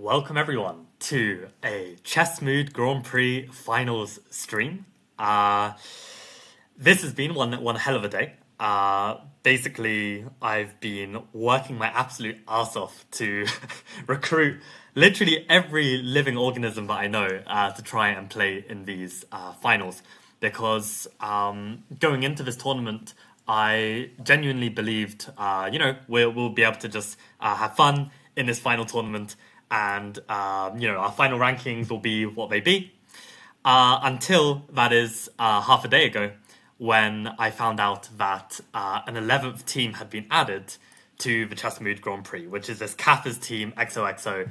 Welcome everyone to a Chessmood Grand Prix finals stream. This has been one hell of a day. Basically, I've been working my absolute ass off to recruit literally every living organism that I know to try and play in these finals. Because going into this tournament, I genuinely believed, we'll be able to just have fun in this final tournament, and our final rankings will be what they be. Until that is half a day ago, when I found out that an 11th team had been added to the Chessmood Grand Prix, which is this Kaffers team XOXO,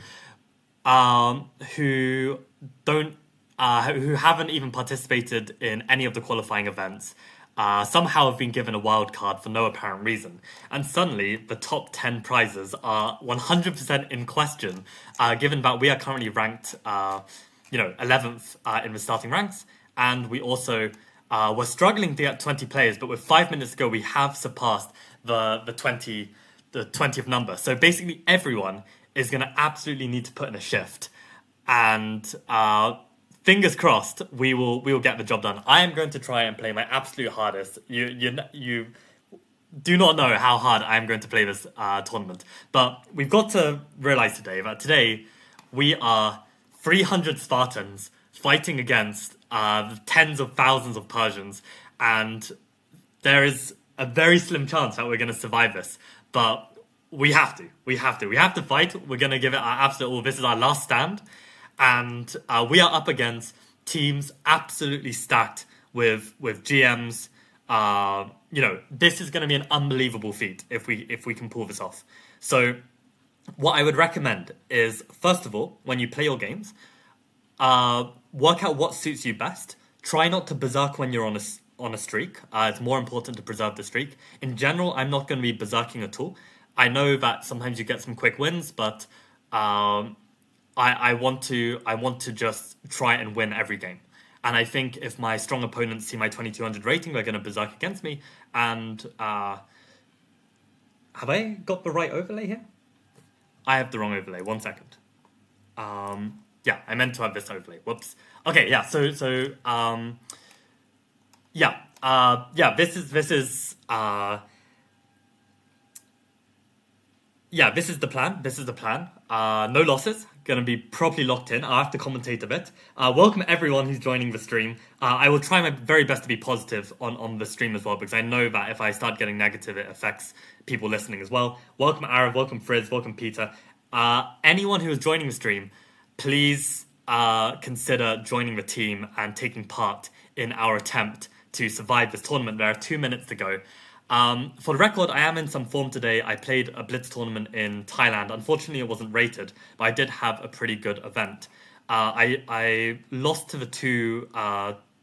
who don't who haven't even participated in any of the qualifying events, somehow have been given a wild card for no apparent reason. And suddenly, the top 10 prizes are 100% in question, given that we are currently ranked, 11th in the starting ranks. And we also were struggling to get 20 players, but with 5 minutes to go, we have surpassed the 20th number. So basically, everyone is going to absolutely need to put in a shift. And fingers crossed, we will get the job done. I am going to try and play my absolute hardest. You do not know how hard I am going to play this tournament. But we've got to realize today we are 300 Spartans fighting against tens of thousands of Persians, and there is a very slim chance that we're going to survive this. But we have to fight. We're going to give it our absolute all. This is our last stand. And we are up against teams absolutely stacked with GMs. This is going to be an unbelievable feat if we can pull this off. So what I would recommend is, first of all, when you play your games, work out what suits you best. Try not to berserk when you're on a streak. It's more important to preserve the streak. In general, I'm not going to be berserking at all. I know that sometimes you get some quick wins, but I want to just try and win every game. And I think if my strong opponents see my 2200 rating, they're going to berserk against me. And have I got the right overlay here? I have the wrong overlay. 1 second. I meant to have this overlay. Whoops. Okay, yeah. So this is this is the plan. This is the plan. No losses. Going to be properly locked in. I'll have to commentate a bit. Welcome everyone who's joining the stream. I will try my very best to be positive on the stream as well, because I know that if I start getting negative, it affects people listening as well. Welcome Arav, welcome Frizz, welcome Peter. Anyone who is joining the stream, please consider joining the team and taking part in our attempt to survive this tournament. There are 2 minutes to go. For the record, I am in some form today. I played a Blitz tournament in Thailand. Unfortunately, it wasn't rated, but I did have a pretty good event. I lost to the two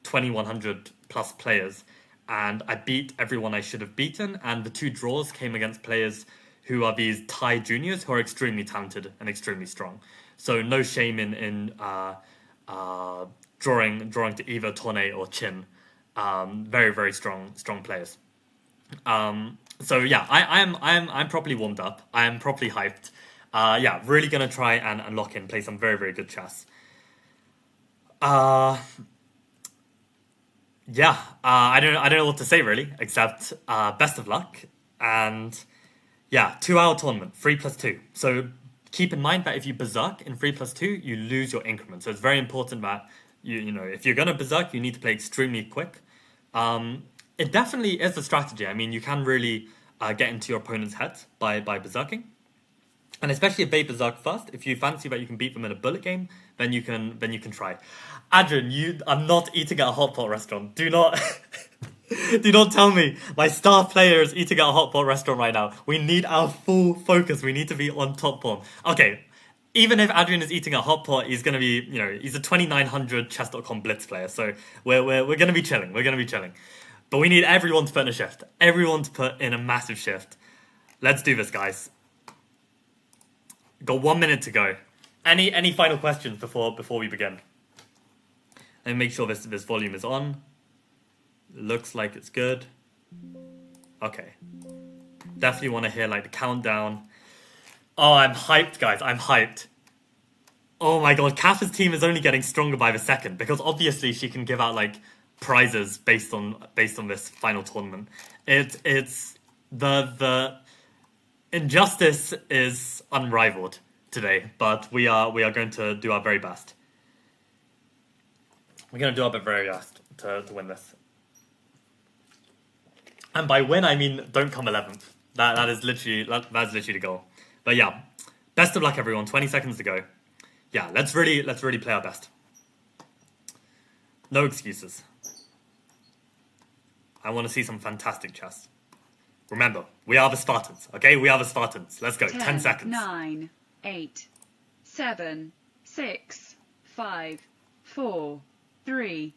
2100 plus players, and I beat everyone I should have beaten, and the 2 draws came against players who are these Thai juniors who are extremely talented and extremely strong. So no shame in drawing to either Torne or Chin. Very, very strong players. I'm properly warmed up. I am properly hyped. Really gonna try and lock in, play some very, very good chess. I don't know what to say really, except best of luck. And 2-hour tournament, 3+2. So keep in mind that if you berserk in 3+2, you lose your increment. So it's very important that if you're gonna berserk, you need to play extremely quick. It definitely is a strategy. I mean, you can really get into your opponent's head by berserking. And especially if they berserk first, if you fancy that you can beat them in a bullet game, then you can try. Adrian, you are not eating at a hot pot restaurant. Do not do not tell me my star player is eating at a hot pot restaurant right now. We need our full focus. We need to be on top form. Okay. Even if Adrian is eating a hot pot, he's going to be, he's a 2900 chess.com blitz player. So we're going to be chilling. We're going to be chilling. But we need everyone to put in a shift. Everyone to put in a massive shift. Let's do this, guys. Got 1 minute to go. Any final questions before we begin? Let me make sure this volume is on. Looks like it's good. Okay. Definitely want to hear the countdown. Oh, I'm hyped, guys. I'm hyped. Oh my god, Kath's team is only getting stronger by the second because obviously she can give out like prizes based on this final tournament. It's the injustice is unrivaled today, but we are going to do our very best. We're going to do our very best to win this. And by win, I mean don't come 11th. That's literally the goal. But yeah, best of luck, everyone. 20 seconds to go. Yeah, let's really play our best. No excuses. I want to see some fantastic chess. Remember, we are the Spartans, okay? We are the Spartans. Let's go. 10 seconds. 9, 8, 7, 6, 5, 4, 3,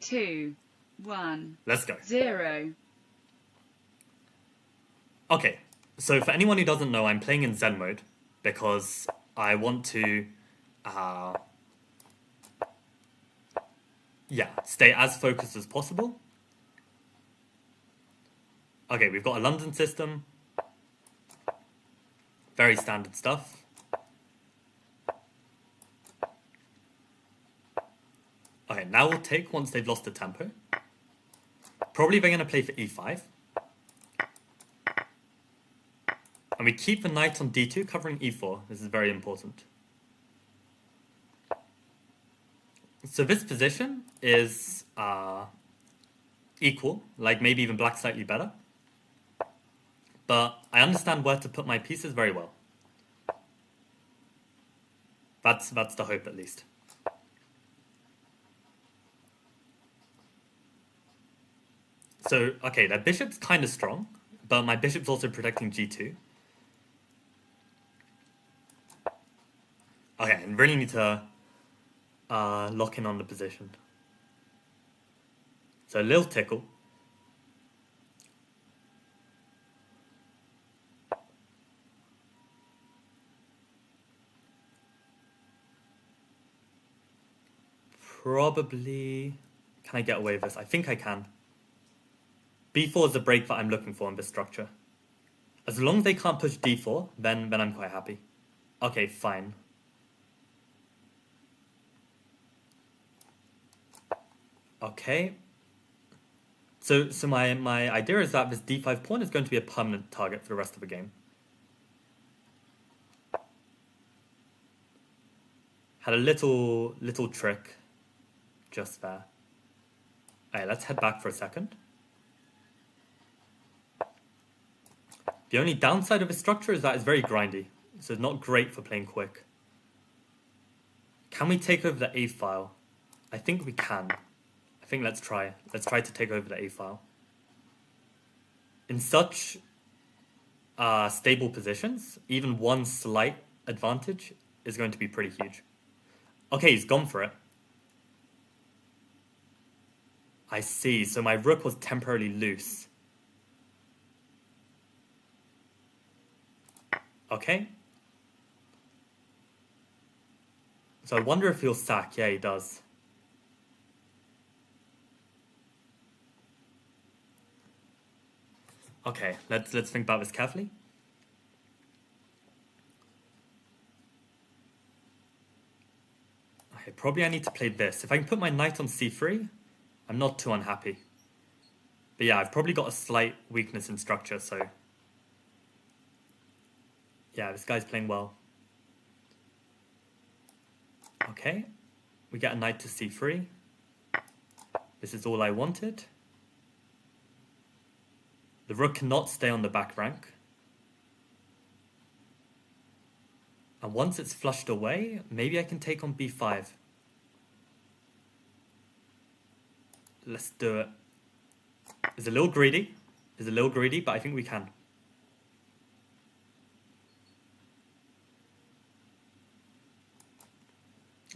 2, 1. Let's go. 0. Okay, so for anyone who doesn't know, I'm playing in Zen mode because I want to, stay as focused as possible. Okay, we've got a London system. Very standard stuff. Okay, now we'll take once they've lost the tempo. Probably they're going to play for e5. And we keep the knight on d2 covering e4. This is very important. So this position is equal, like maybe even black slightly better. But I understand where to put my pieces very well. That's the hope, at least. So, okay, their bishop's kind of strong, but my bishop's also protecting g2. Okay, I really need to lock in on the position. So a little tickle. Probably... Can I get away with this? I think I can. b4 is the break that I'm looking for in this structure. As long as they can't push d4, then I'm quite happy. Okay, fine. Okay. So my idea is that this d5 pawn is going to be a permanent target for the rest of the game. Had a little trick just there. Alright, let's head back for a second. The only downside of this structure is that it's very grindy, so it's not great for playing quick. Can we take over the a file? I think we can. I think let's try. Let's try to take over the a file. In such stable positions, even one slight advantage is going to be pretty huge. Okay, he's gone for it. I see, so my rook was temporarily loose. Okay. So I wonder if he'll sack. Yeah, he does. Okay, let's think about this carefully. Okay, probably I need to play this. If I can put my knight on c3, I'm not too unhappy. But yeah, I've probably got a slight weakness in structure, so... Yeah, this guy's playing well. Okay, we get a knight to c3. This is all I wanted. The rook cannot stay on the back rank. And once it's flushed away, maybe I can take on b5. Let's do it. It's a little greedy. But I think we can.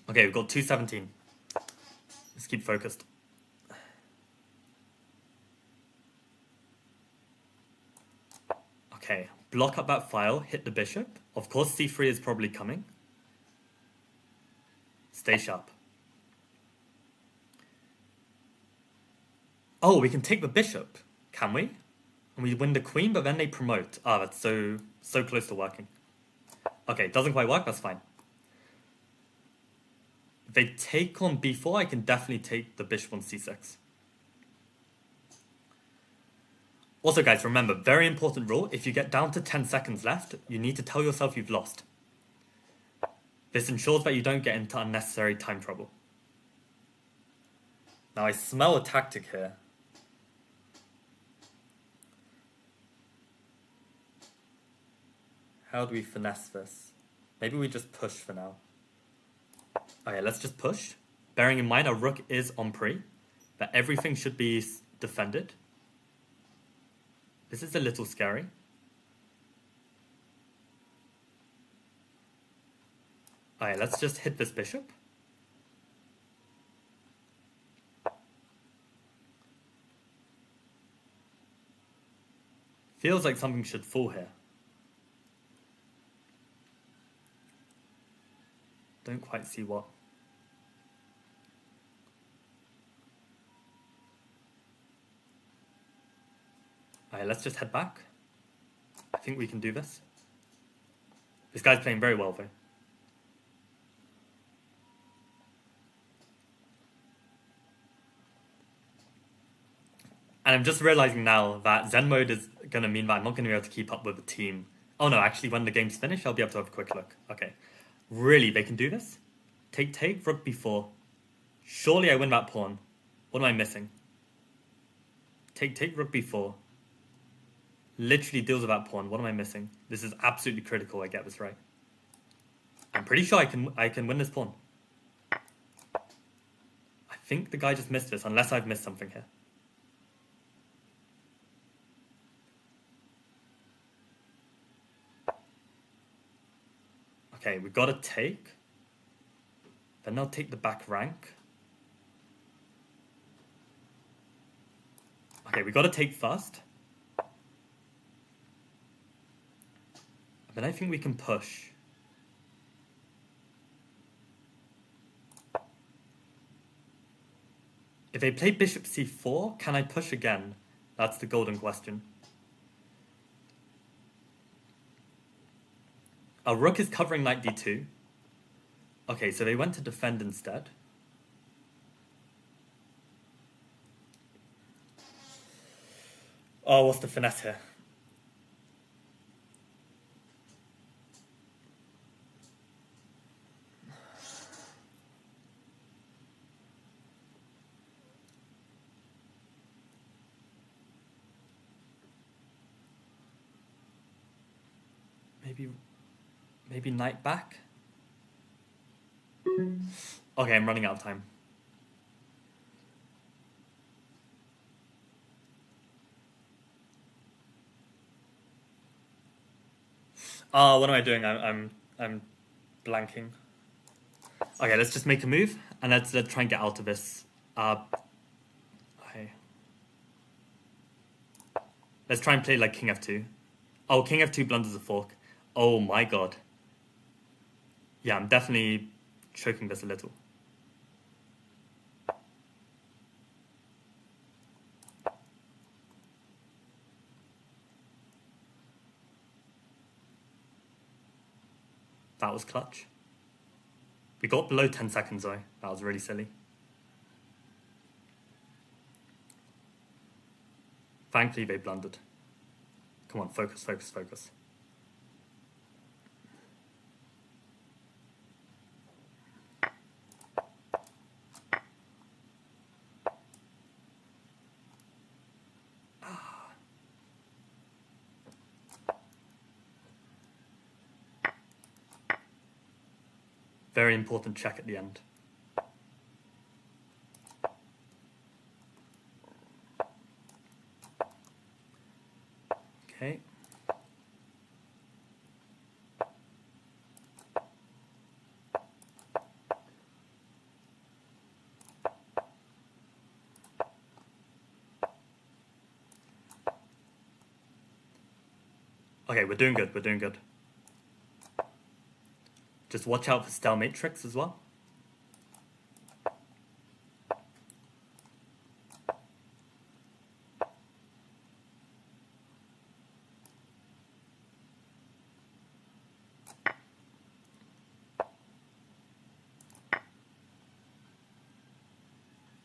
Okay, we've got 217. Let's keep focused. Okay, block up that file, hit the bishop. Of course, c3 is probably coming. Stay sharp. Oh, we can take the bishop, can we? And we win the queen, but then they promote. Ah, that's so close to working. Okay, doesn't quite work, that's fine. If they take on b4, I can definitely take the bishop on c6. Also, guys, remember, very important rule, if you get down to 10 seconds left, you need to tell yourself you've lost. This ensures that you don't get into unnecessary time trouble. Now, I smell a tactic here. How do we finesse this? Maybe we just push for now. Okay, let's just push. Bearing in mind our rook is on Prix, that everything should be defended. This is a little scary. Alright, let's just hit this bishop. Feels like something should fall here. Don't quite see what. Alright, let's just head back. I think we can do this. This guy's playing very well, though. And I'm just realizing now that Zen mode is going to mean that I'm not going to be able to keep up with the team. Oh no, actually, when the game's finished, I'll be able to have a quick look. Okay. Really, they can do this? Take, rook b4. Surely I win that pawn. What am I missing? Take, rook b4. Literally deals with that pawn. What am I missing? This is absolutely critical I get this right. I'm pretty sure I can win this pawn. I think the guy just missed this, unless I've missed something here. Okay, we've got to take. Then they'll take the back rank. Okay, we've got to take first. Then I think we can push. If they play bishop c4, can I push again? That's the golden question. Our rook is covering knight d2. Okay, so they went to defend instead. Oh, what's the finesse here? Maybe knight back? Okay, I'm running out of time. Oh, what am I doing? I'm blanking. Okay, let's just make a move and let's try and get out of this. Okay. Let's try and play like king f2. Oh, king f2 blunders a fork. Oh my god. Yeah, I'm definitely choking this a little. That was clutch. We got below 10 seconds though. That was really silly. Thankfully they blundered. Come on, focus. Very important check at the end. Okay. Okay, we're doing good. Just watch out for stalemate tricks as well.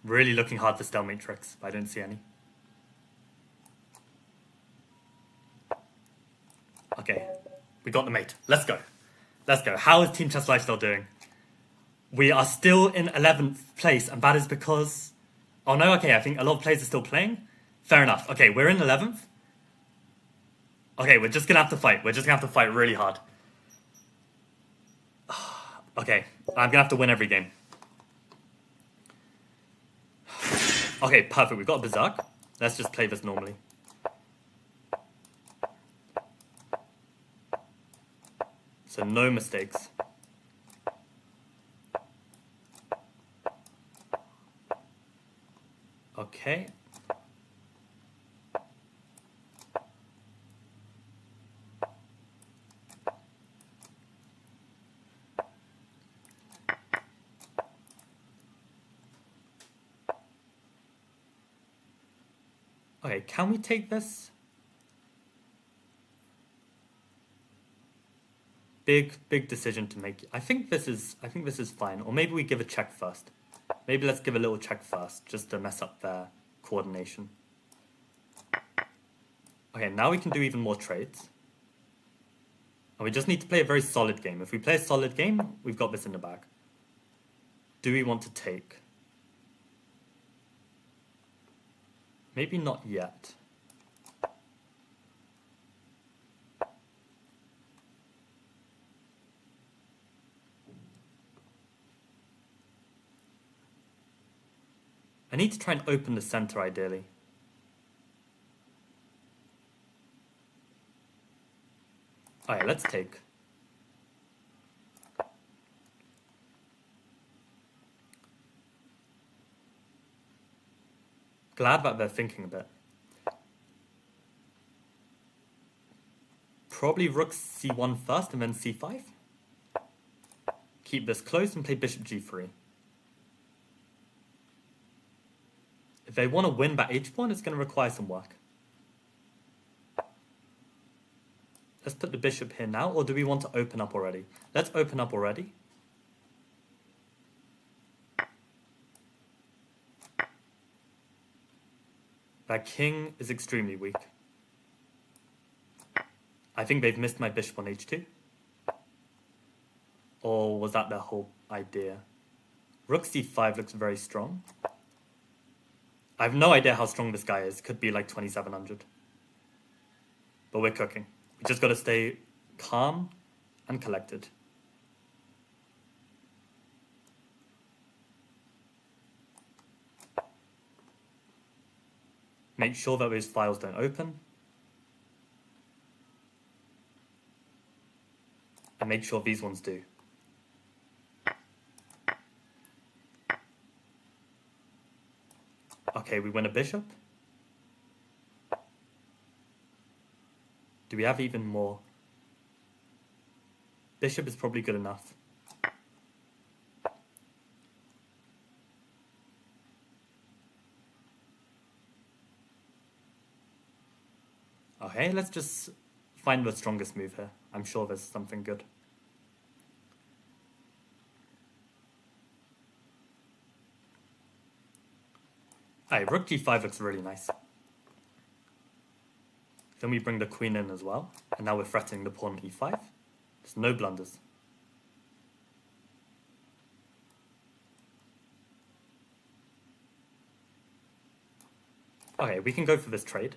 Really looking hard for stalemate tricks, but I don't see any. Okay, we got the mate. Let's go. Let's go. How is Team Chess Lifestyle doing? We are still in 11th place, and that is because... Oh no, okay, I think a lot of players are still playing. Fair enough. Okay, we're in 11th. Okay, we're just gonna have to fight. We're just gonna have to fight really hard. Okay, I'm gonna have to win every game. Okay, perfect. We've got a Berserk. Let's just play this normally. So no mistakes. Okay. Okay, can we take this? Big decision to make. I think this is fine. Or maybe we give a check first. Maybe let's give a little check first, just to mess up their coordination. Okay, now we can do even more trades. And we just need to play a very solid game. If we play a solid game, we've got this in the bag. Do we want to take? Maybe not yet. I need to try and open the center ideally. Alright, let's take. Glad that they're thinking a bit. Probably rook c1 first and then c5. Keep this close and play bishop g3. If they want to win that h-pawn, it's going to require some work. Let's put the bishop here now, or do we want to open up already? Let's open up already. That king is extremely weak. I think they've missed my bishop on h2. Or was that their whole idea? Rook c5 looks very strong. I have no idea how strong this guy is. Could be like 2700. But we're cooking. We just got to stay calm and collected. Make sure that those files don't open. And make sure these ones do. Okay, we win a bishop. Do we have even more? Bishop is probably good enough. Okay, let's just find the strongest move here. I'm sure there's something good. Alright, rook g5 looks really nice. Then we bring the queen in as well. And now we're threatening the pawn e5. There's no blunders. Okay, we can go for this trade.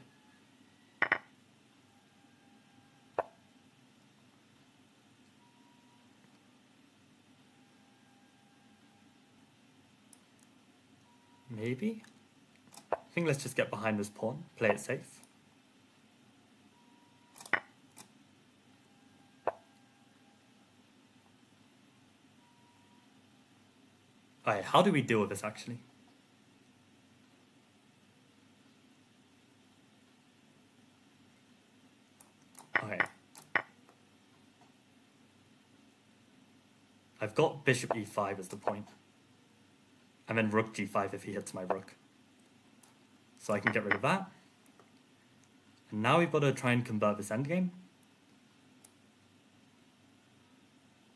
Maybe. I think let's just get behind this pawn, play it safe. Alright, how do we deal with this actually? Okay. I've got bishop e5 as the point. And then rook g5 if he hits my rook. So I can get rid of that. And now we've got to try and convert this endgame.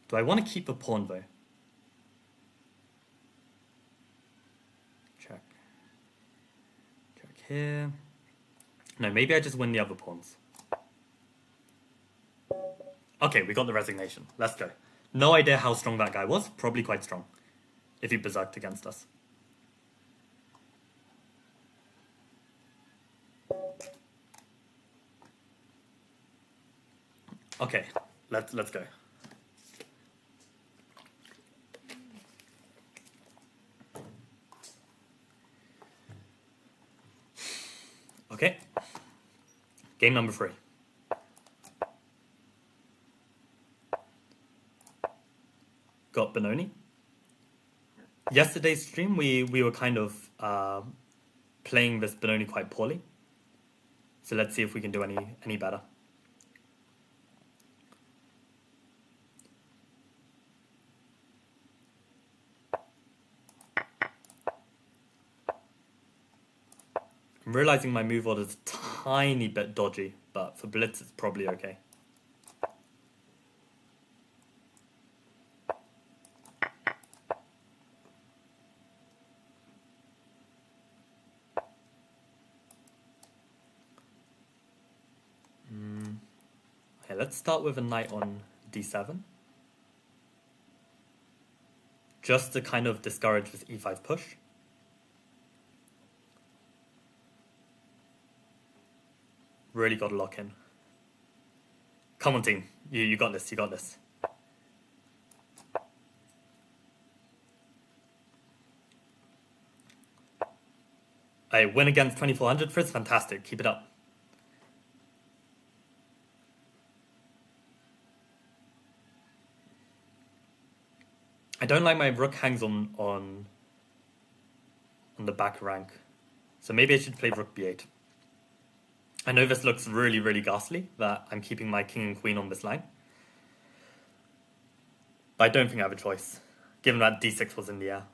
Do I want to keep the pawn though? Check. here. No, maybe I just win the other pawns. Okay, we got the resignation. Let's go. No idea how strong that guy was. Probably quite strong. If he berserked against us. Okay, let's go. Okay. Game number 3. Got Benoni. Yesterday's stream, we were kind of playing this Benoni quite poorly. So let's see if we can do any better. I'm realizing my move order is a tiny bit dodgy, but for blitz it's probably okay. Okay, let's start with a knight on d7. Just to kind of discourage this e5 push. Really got to lock in. Come on, team. You got this. You got this. A win against 2400 Frizz. Fantastic. Keep it up. I don't like my rook hangs on the back rank. So maybe I should play rook b8. I know this looks really, really ghastly, that I'm keeping my king and queen on this line. But I don't think I have a choice, given that d6 was in the air.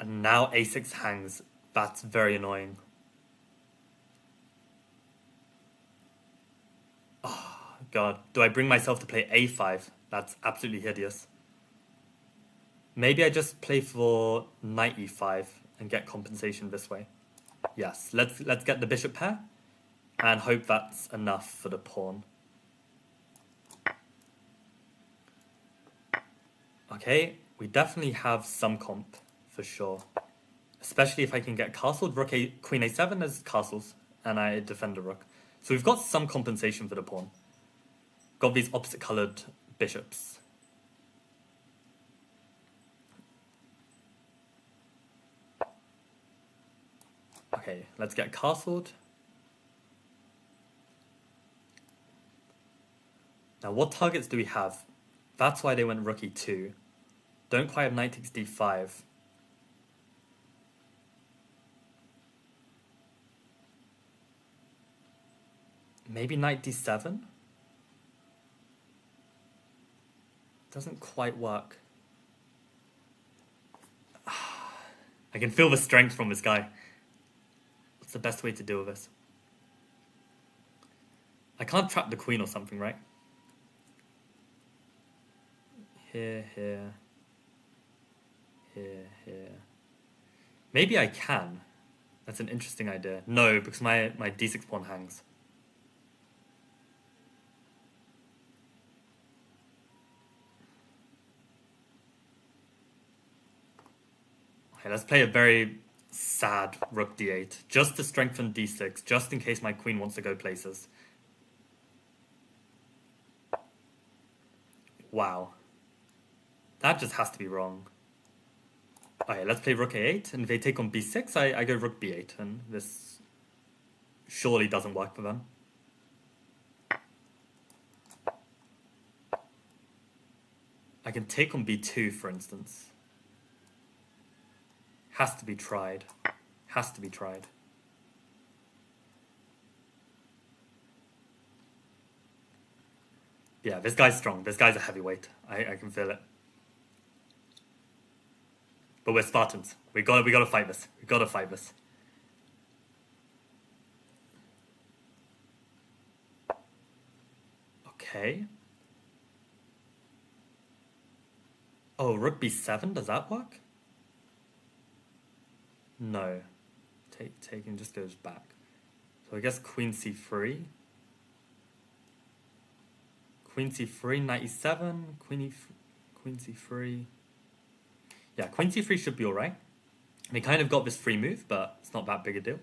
And now a6 hangs. That's very annoying. Oh, God. Do I bring myself to play a5? That's absolutely hideous. Maybe I just play for knight e5 and get compensation this way. Yes, let's get the bishop pair and hope that's enough for the pawn. Okay, we definitely have some comp for sure. Especially if I can get castled. Rook a queen a7 as castles and I defend the rook. So we've got some compensation for the pawn. Got these opposite coloured bishops. Okay, let's get castled. Now, what targets do we have? That's why they went rook e2. Don't quite have knight takes d5. Maybe knight d7? Doesn't quite work. I can feel the strength from this guy. What's the best way to deal with this? I can't trap the queen or something, right? Here. Maybe I can. That's an interesting idea. No, because my d6 pawn hangs. Okay, let's play a very sad rook d8, just to strengthen d6, just in case my queen wants to go places. Wow. That just has to be wrong. Okay, let's play rook a8, and if they take on b6, I go rook b8, and this surely doesn't work for them. I can take on b2, for instance. Has to be tried. Has to be tried. Yeah, this guy's strong. This guy's a heavyweight. I can feel it. But we're Spartans. We gotta fight this. We gotta fight this. Okay. Oh, rook b7, does that work? No. taking just goes back. So I guess queen c3. Queen c3, knight e7, queen c3. Yeah, queen c3 should be alright. We kind of got this free move, but it's not that big a deal.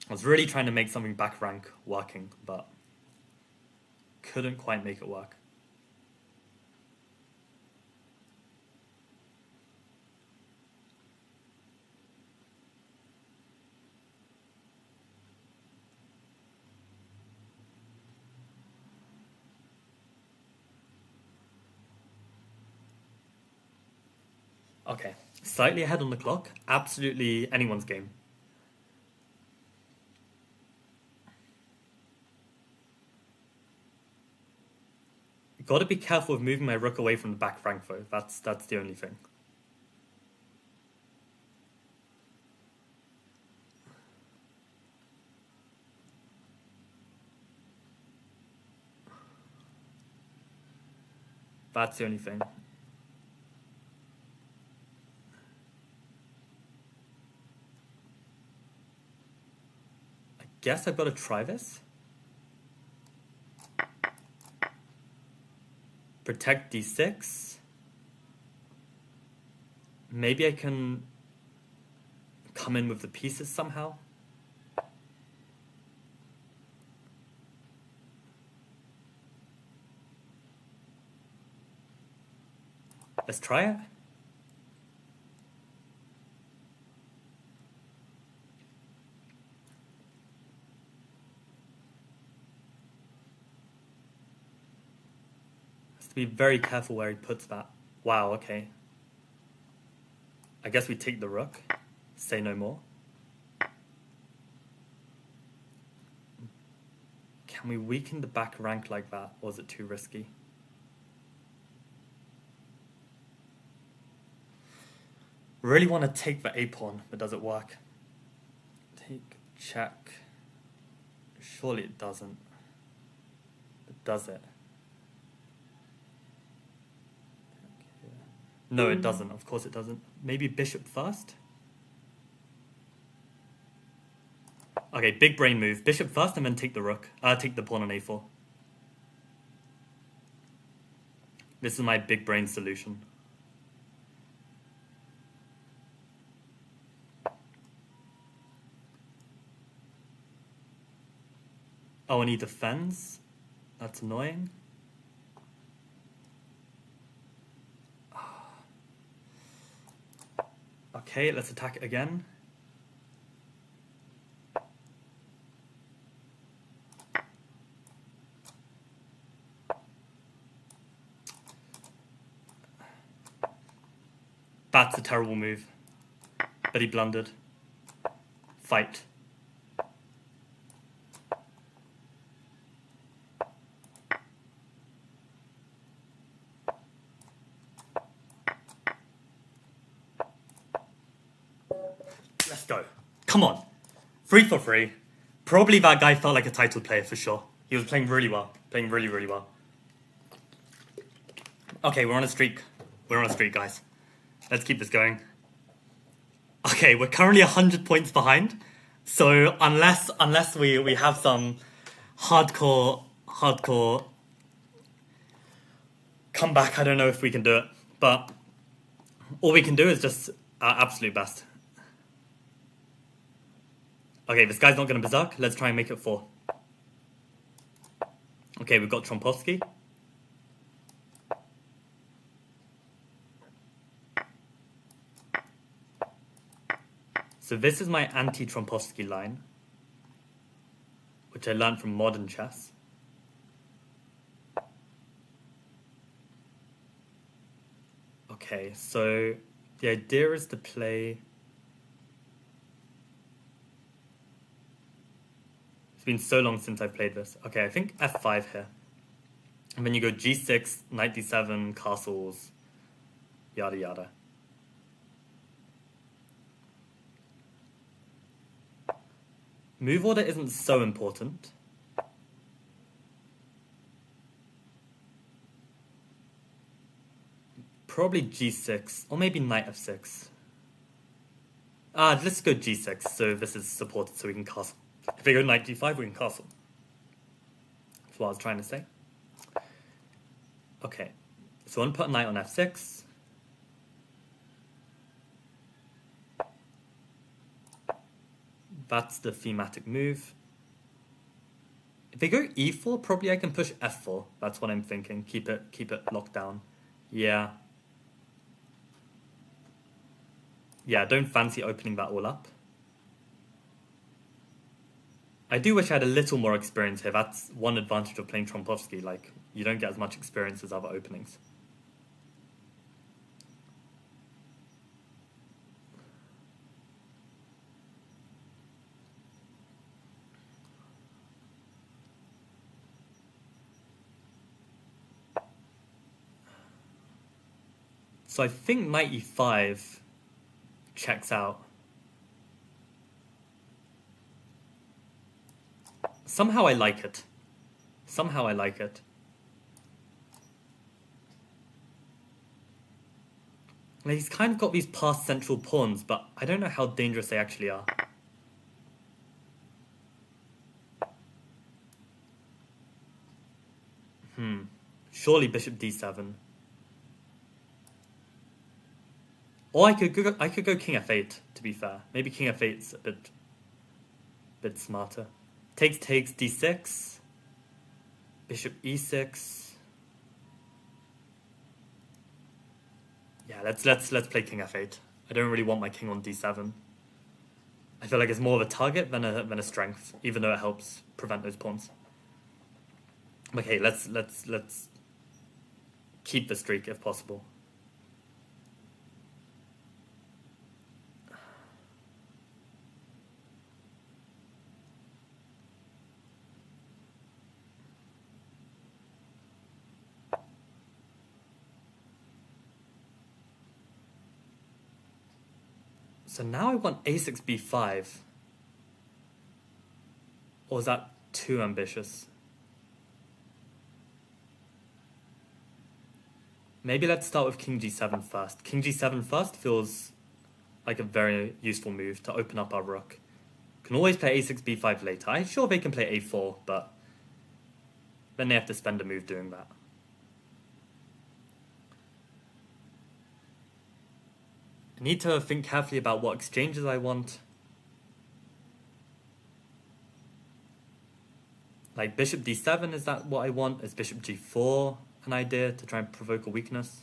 I was really trying to make something back rank working, but couldn't quite make it work. Okay, slightly ahead on the clock. Absolutely anyone's game. Got to be careful of moving my rook away from the back rank though. That's the only thing. That's the only thing. I guess I've got to try this. Protect d6. Maybe I can come in with the pieces somehow. Let's try it. Has to be very careful where he puts that. Wow, okay. I guess we take the rook. Say no more. Can we weaken the back rank like that, or is it too risky? Really want to take the a-pawn, but does it work? Take, check. Surely it doesn't. But does it? No, it doesn't. Of course it doesn't. Maybe bishop first? Okay, big brain move. Bishop first and then take the rook. Take the pawn on a4. This is my big brain solution. Oh, and he defends? That's annoying. Okay, let's attack it again. That's a terrible move. But he blundered. Fight. Let's go. Come on. 3 for 3. Probably that guy felt like a title player for sure. He was playing really well. Playing really, really well. Okay, we're on a streak. We're on a streak, guys. Let's keep this going. Okay, we're currently 100 points behind. So unless we have some hardcore comeback, I don't know if we can do it. But all we can do is just our absolute best. Okay, this guy's not going to berserk. Let's try and make it 4. Okay, we've got Trompovsky. So this is my anti-Trompovsky line, which I learned from modern chess. Okay, so the idea is to play... It's been so long since I've played this. Okay, I think f5 here. And then you go g6, knight d7, castles, yada yada. Move order isn't so important. Probably g6, or maybe knight f6. Let's go g6, so this is supported, so we can castle. If they go knight g5, we can castle. That's what I was trying to say. Okay, so I want to put a knight on f6. That's the thematic move. If they go e4, probably I can push f4. That's what I'm thinking. Keep it locked down. Yeah. Yeah, don't fancy opening that all up. I do wish I had a little more experience here. That's one advantage of playing Trompovsky. Like, you don't get as much experience as other openings. So I think knight e5 checks out. Somehow I like it. Somehow I like it. Now he's kind of got these past central pawns, but I don't know how dangerous they actually are. Surely bishop d7. Or I could go king f8, to be fair. Maybe king f8's a bit smarter. Takes d6. Bishop e6. Yeah, let's play king f8. I don't really want my king on d7. I feel like it's more of a target than a strength, even though it helps prevent those pawns. Okay, let's keep the streak if possible. So now I want a6 b5. Or is that too ambitious? Maybe let's start with king g7 first. King g7 first feels like a very useful move to open up our rook. Can always play a6 b5 later. I'm sure they can play a4, but then they have to spend a move doing that. I need to think carefully about what exchanges I want. Like bishop d7, is that what I want? Is bishop g4 an idea to try and provoke a weakness?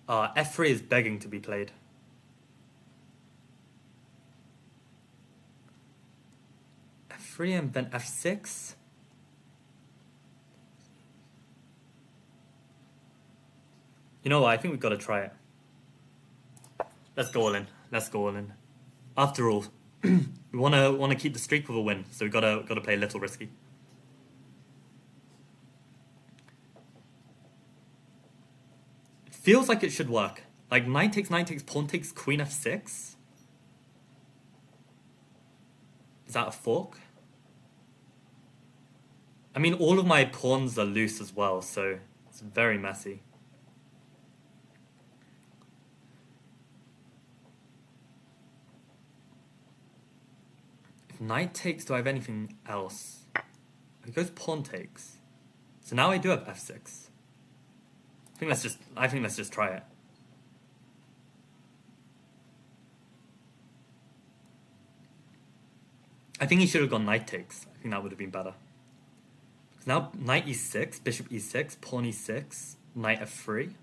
F3 is begging to be played. F3 and then f6? You know what, I think we've got to try it. Let's go all in. Let's go all in. After all, we want to keep the streak with a win, so we've got to play a little risky. It feels like it should work. Like knight takes, pawn takes, queen f6. Is that a fork? I mean, all of my pawns are loose as well, so it's very messy. If knight takes, do I have anything else? It goes pawn takes. So now I do have f6. I think let's just try it. I think he should have gone knight takes. I think that would have been better. Now knight e6, bishop e6, pawn e6, knight f3.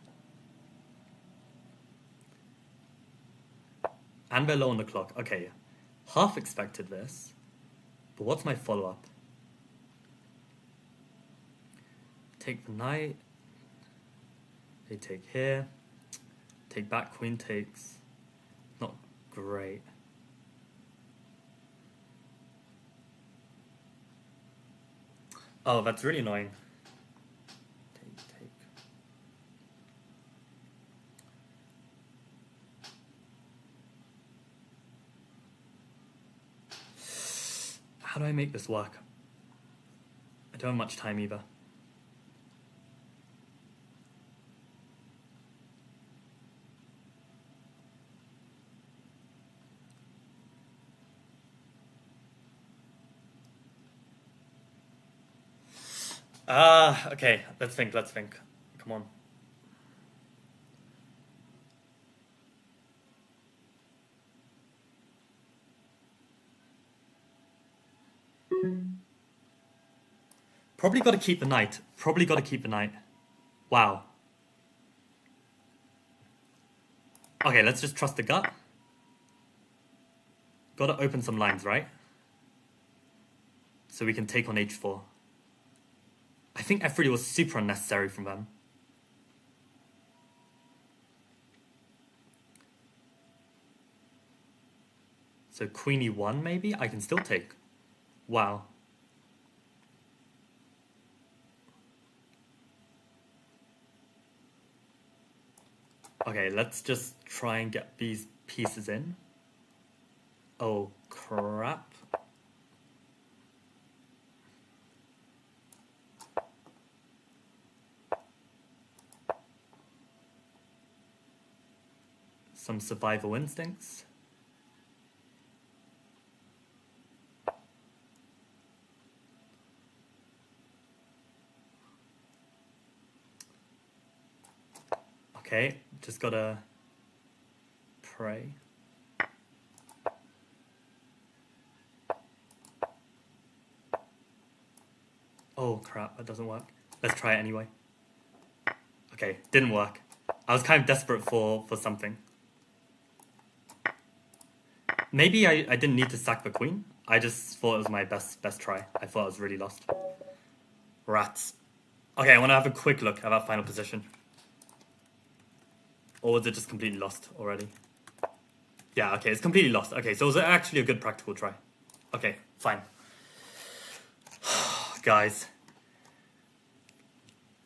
And we're low on the clock. Okay, half expected this. But what's my follow-up? Take the knight. They take here. Take back, queen takes. Not great. Oh, that's really annoying. Take. How do I make this work? I don't have much time either. Okay, let's think. Come on. Probably got to keep the knight. Wow. Okay, let's just trust the gut. Got to open some lines, right? So we can take on h4. I think f3 was super unnecessary from them. So queen e1 maybe? I can still take. Wow. Okay, let's just try and get these pieces in. Oh, crap. Some survival instincts. Okay, just gotta pray. Oh crap, that doesn't work. Let's try it anyway. Okay, didn't work. I was kind of desperate for something. Maybe I didn't need to sack the queen. I just thought it was my best try. I thought I was really lost. Rats. Okay, I want to have a quick look at that final position. Or was it just completely lost already? Yeah, okay, it's completely lost. Okay, so it was actually a good practical try. Okay, fine. Guys.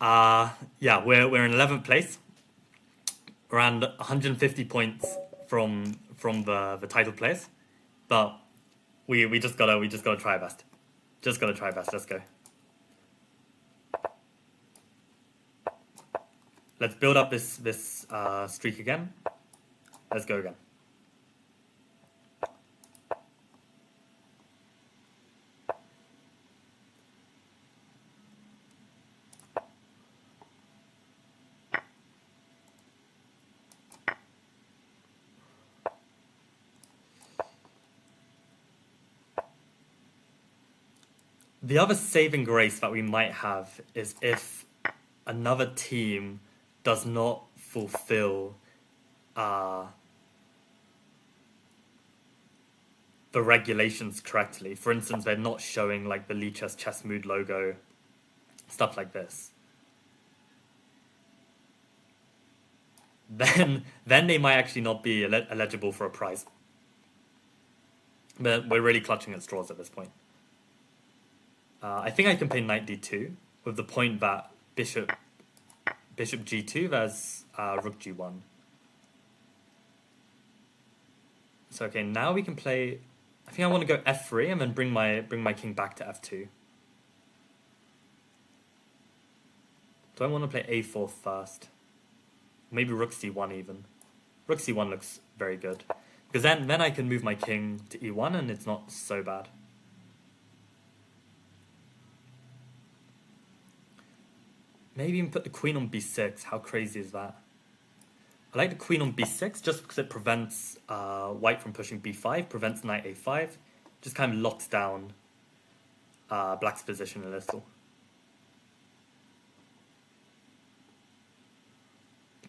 Yeah, we're in 11th place. Around 150 points from the title place. But we just gotta try our best. Just gotta try our best. Let's go. Let's build up this streak again. Let's go again. The other saving grace that we might have is if another team does not fulfill the regulations correctly. For instance, they're not showing like the Lichess Chessmood logo, stuff like this. Then they might actually not be eligible for a prize. But we're really clutching at straws at this point. I think I can play knight d2 with the point that bishop g2, there's rook g1. So okay, now we can play. I think I want to go f3 and then bring my king back to f2. Do I want to play a4 first? Maybe rook c1 even. Rook c1 looks very good because then I can move my king to e1 and it's not so bad. Maybe even put the queen on b6. How crazy is that? I like the queen on b6 just because it prevents white from pushing b5, prevents knight a5, just kind of locks down black's position a little.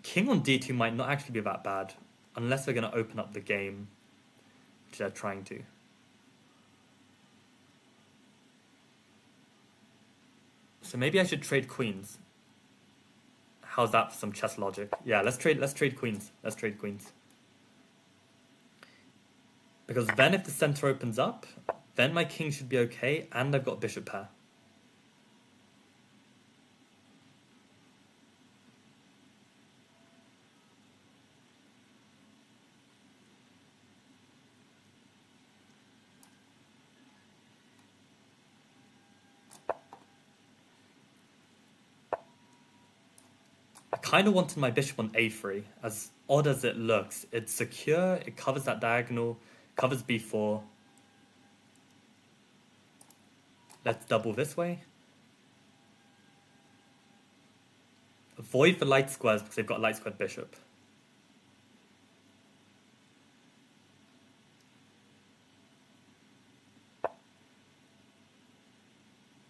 King on d2 might not actually be that bad, unless they're going to open up the game, which they're trying to. So maybe I should trade queens. How's that for some chess logic? Yeah, let's trade queens. Let's trade queens. Because then if the center opens up, then my king should be okay, and I've got bishop pair. kind of wanted my bishop on a3. As odd as it looks, it's secure, it covers that diagonal, covers b4. Let's double this way. Avoid the light squares because they've got a light squared bishop.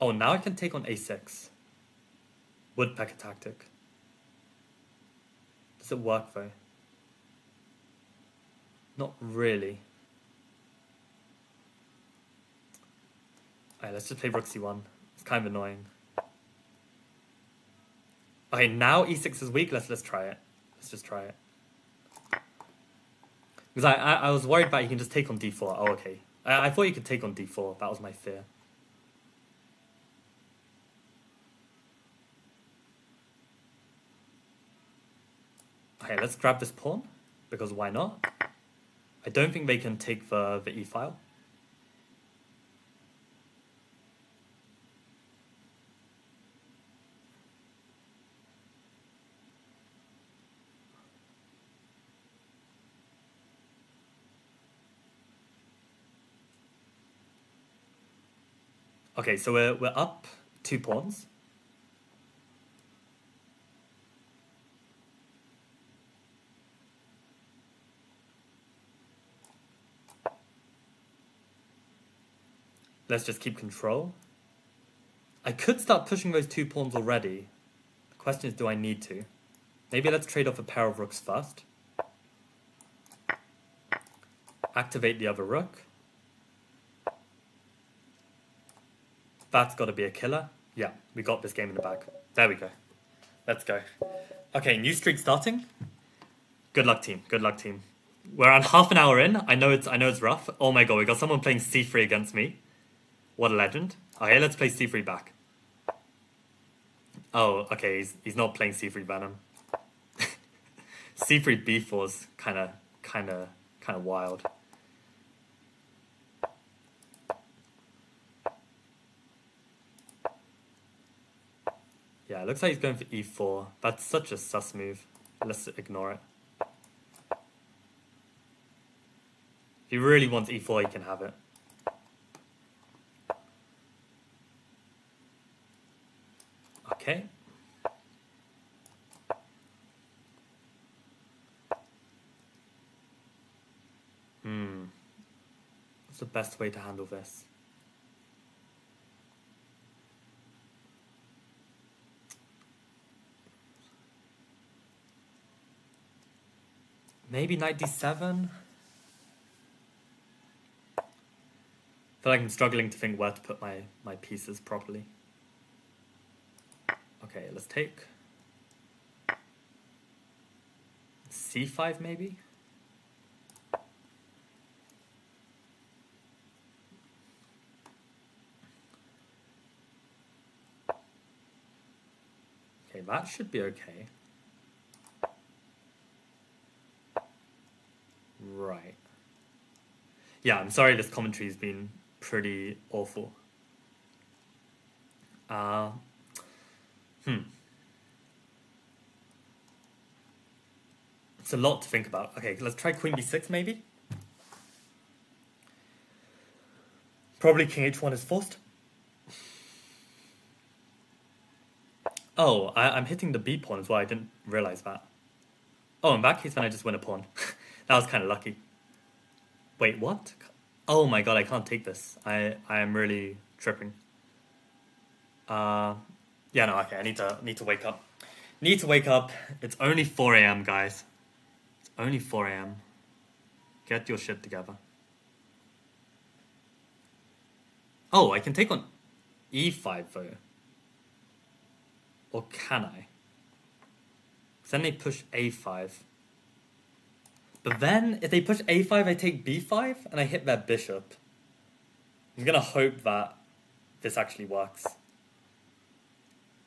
Oh, now I can take on a6. Woodpecker tactic. Does it work though? Not really. Alright, let's just play rook c1. It's kind of annoying. Okay, now e6 is weak. Let's try it. Let's just try it. Because I was worried that you can just take on d4. Oh, okay. I thought you could take on d4. That was my fear. Okay, let's grab this pawn, because why not? I don't think they can take the e-file. Okay, so we're up 2 pawns. Let's just keep control. I could start pushing those 2 pawns already. The question is, do I need to? Maybe let's trade off a pair of rooks first. Activate the other rook. That's got to be a killer. Yeah, we got this game in the bag. There we go. Let's go. Okay, new streak starting. Good luck, team. Good luck, team. We're on half an hour in. I know it's rough. Oh my god, we got someone playing c3 against me. What a legend. Okay, let's play c3 back. Oh, okay, he's not playing c3 Venom. c3 b4 is kind of wild. Yeah, it looks like he's going for e4. That's such a sus move. Let's ignore it. If he really wants e4, he can have it. Okay. What's the best way to handle this? Maybe knight d7? I feel like I'm struggling to think where to put my pieces properly. Okay, let's take c5 maybe? Okay, that should be okay. Right. Yeah, I'm sorry this commentary's been pretty awful. It's a lot to think about. Okay, let's try queen b6 maybe. Probably king h1 is forced. Oh, I'm hitting the b pawn as well. I didn't realize that. Oh, in that case, then I just win a pawn. That was kind of lucky. Wait, what? Oh my god, I can't take this. I am really tripping. Yeah, no, okay, I need to wake up. Need to wake up. It's only 4 a.m., guys. It's only 4 a.m. Get your shit together. Oh, I can take on e5 though. Or can I? Because then they push a5. But then, if they push a5, I take b5, and I hit their bishop. I'm gonna hope that this actually works.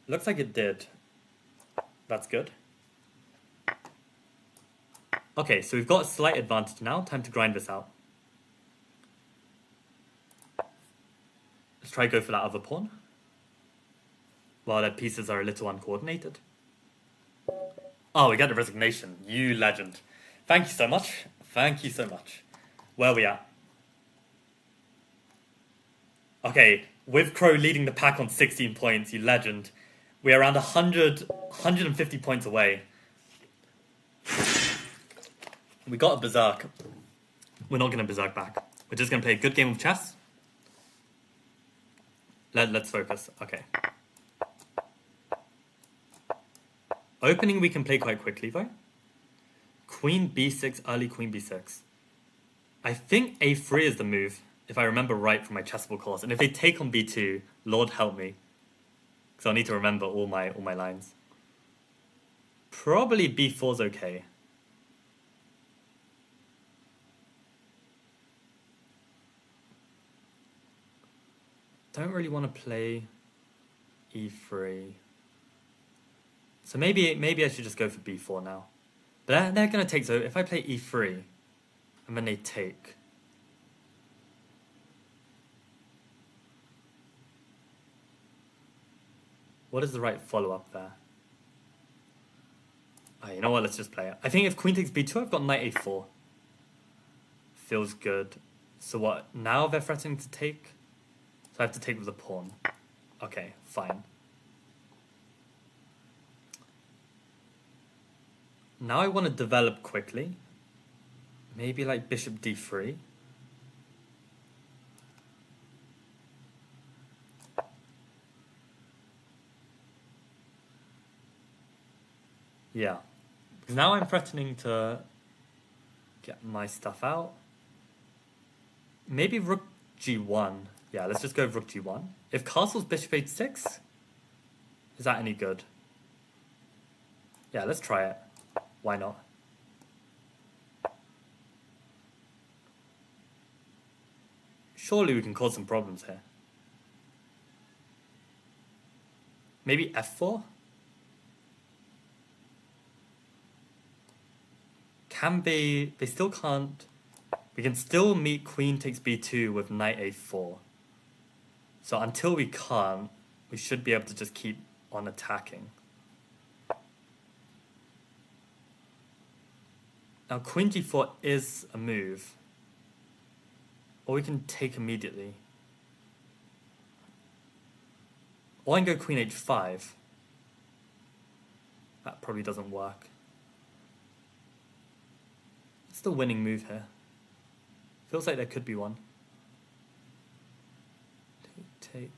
Looks like it did. That's good. Okay, so we've got a slight advantage now. Time to grind this out. Let's try to go for that other pawn. While their pieces are a little uncoordinated. Oh, we get the resignation. You legend. Thank you so much. Thank you so much. Where are we at? Okay, with Crow leading the pack on 16 points, you legend. We're around 150 points away. We got a Berserk. We're not going to Berserk back. We're just going to play a good game of chess. Let's focus. Okay. Opening we can play quite quickly though. Queen b6, early queen b6. I think a3 is the move, if I remember right from my Chessmood course. And if they take on b2, Lord help me. Because I'll need to remember all my lines. Probably b4 is okay. Don't really want to play e3. So maybe I should just go for b4 now. But they're going to take, so if I play e3, and then they take. What is the right follow-up there? Oh, you know what, let's just play it. I think if queen takes b2, I've got knight a4. Feels good. So what, now they're threatening to take? So I have to take with a pawn. Okay, fine. Now I want to develop quickly. Maybe like bishop d3. Yeah. Because now I'm threatening to get my stuff out. Maybe rook g1. Yeah, let's just go rook g1. If castle's bishop h6, is that any good? Yeah, let's try it. Why not? Surely we can cause some problems here. Maybe f4? They still can't. We can still meet queen takes b2 with knight a4. So until we can't, we should be able to just keep on attacking. Now queen g4 is a move. Or we can take immediately. Or I can go queen h5. That probably doesn't work. What's the winning move here? Feels like there could be one. Take.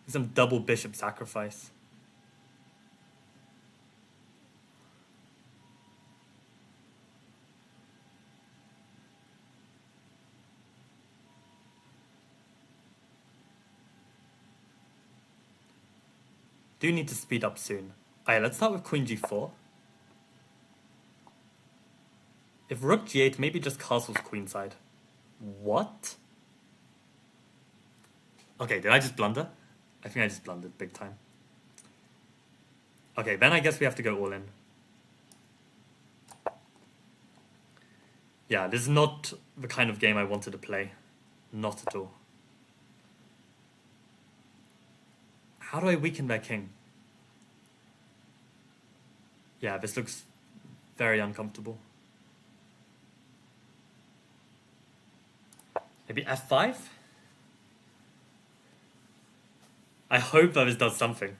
Some double bishop sacrifice. Do need to speed up soon. Alright, let's start with queen g4. If rook g8, maybe just castles queenside. What? Okay, did I just blunder? I think I just blundered big time. Okay, then I guess we have to go all in. Yeah, this is not the kind of game I wanted to play. Not at all. How do I weaken their king? Yeah, this looks very uncomfortable. Maybe f5? I hope that this does something.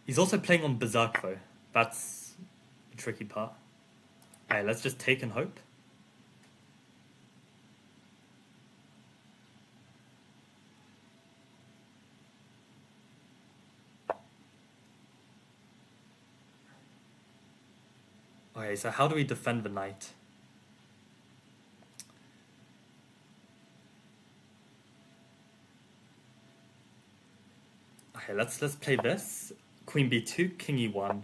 He's also playing on Berserk though. That's the tricky part. Alright, let's just take and hope. Okay, so how do we defend the knight? Okay, let's play this. Queen b2, king e1.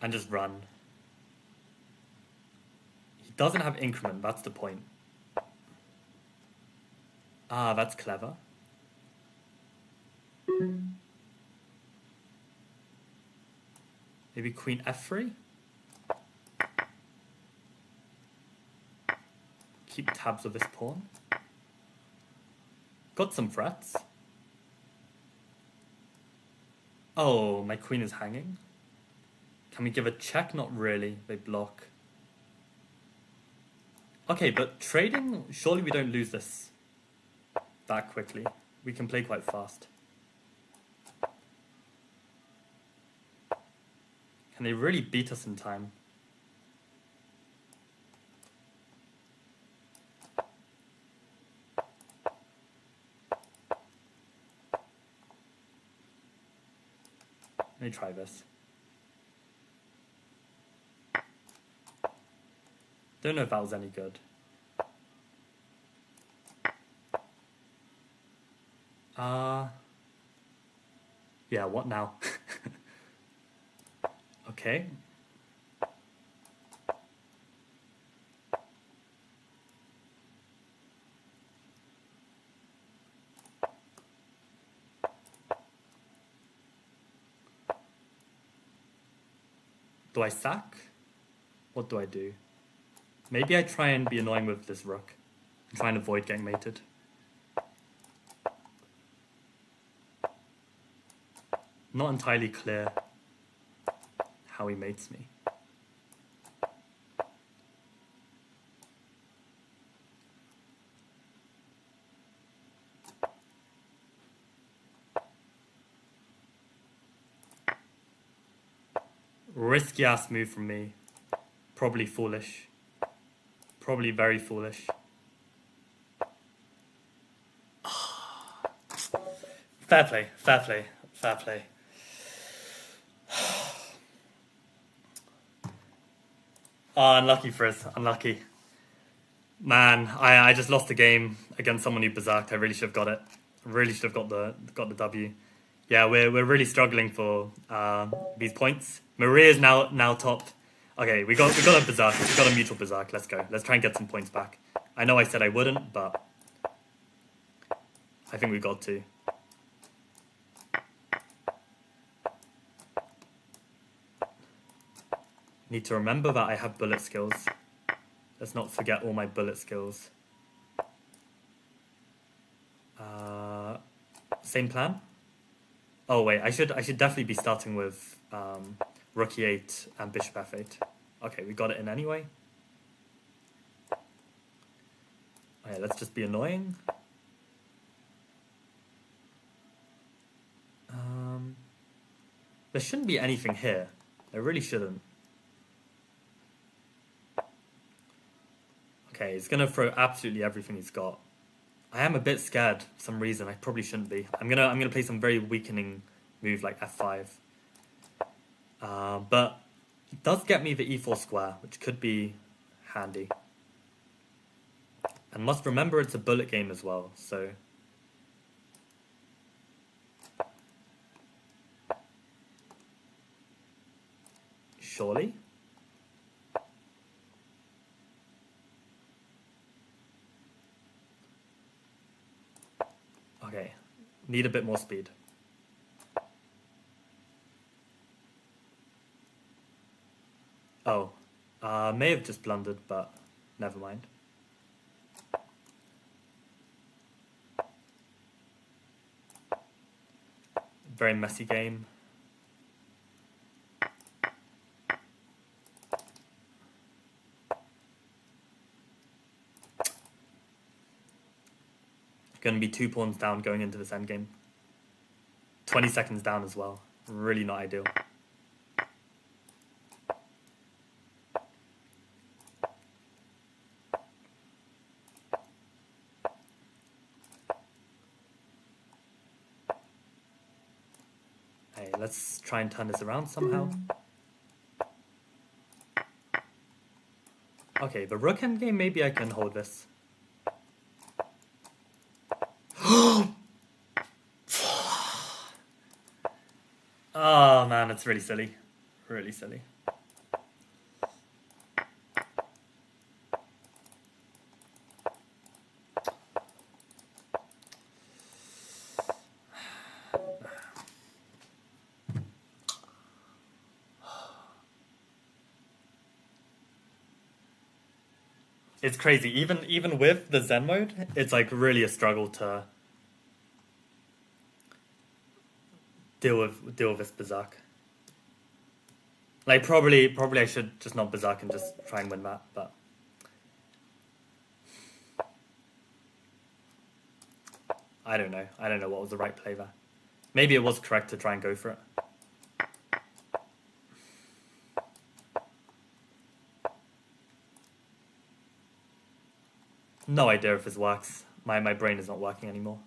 And just run. He doesn't have increment, that's the point. Ah, that's clever. Maybe queen f3? Keep tabs of this pawn. Got some threats. Oh, my queen is hanging. Can we give a check? Not really. They block. Okay, but trading, surely we don't lose this that quickly. We can play quite fast. Can they really beat us in time? Let me try this. Don't know if that was any good. Yeah, what now? Okay. Do I sack? What do I do? Maybe I try and be annoying with this rook. And try and avoid getting mated. Not entirely clear how he mates me. Risky ass move from me. Probably foolish. Probably very foolish. Fair play, fair play, fair play. Oh, unlucky for us, unlucky. Man, I just lost the game against someone who berserked. I really should have got it. Really should have got the W. Yeah, we're really struggling for these points. Maria's now top. Okay, we got a berserk. We got a mutual berserk. Let's go. Let's try and get some points back. I know I said I wouldn't, but I think we got to. Need to remember that I have bullet skills. Let's not forget all my bullet skills. Same plan? Oh wait, I should definitely be starting with rook e8 and bishop f8. Okay, we got it in anyway. Okay, let's just be annoying. There shouldn't be anything here. There really shouldn't. Okay, he's gonna throw absolutely everything he's got. I am a bit scared for some reason. I probably shouldn't be. I'm gonna play some very weakening move like f5. But it does get me the e4 square, which could be handy. And must remember it's a bullet game as well, so surely. Okay, need a bit more speed. Oh, may have just blundered, but never mind. Very messy game. Going to be 2 pawns down going into this endgame. 20 seconds down as well. Really not ideal. Hey, let's try and turn this around somehow. Okay, the rook endgame, maybe I can hold this. Oh man, it's really silly. Really silly. It's crazy. Even with the Zen mode, it's like really a struggle to deal with this berserk. Like probably I should just not berserk and just try and win that, but I don't know. I don't know what was the right play there. Maybe it was correct to try and go for it. No idea if this works. My brain is not working anymore.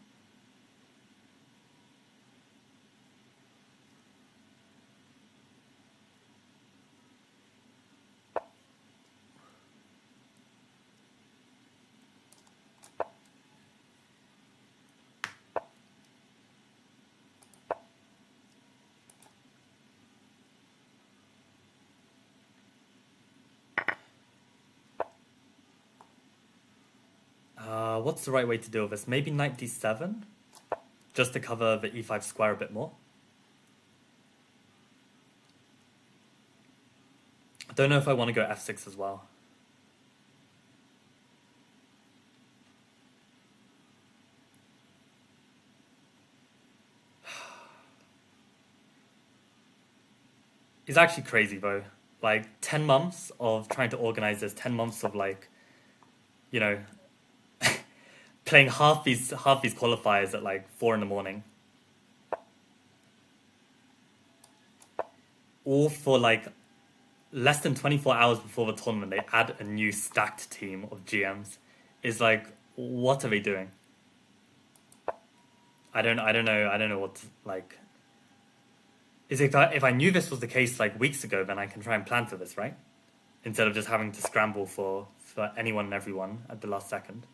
What's the right way to deal with this? Maybe knight d7? Just to cover the e5 square a bit more. I don't know if I want to go f6 as well. It's actually crazy though. Like 10 months of trying to organize this, 10 months of like, you know, playing half these qualifiers at like 4 in the morning. All for like less than 24 hours before the tournament, they add a new stacked team of GMs. Is like, what are they doing? I don't know what to, like. Is if I knew this was the case like weeks ago, then I can try and plan for this, right? Instead of just having to scramble for anyone and everyone at the last second.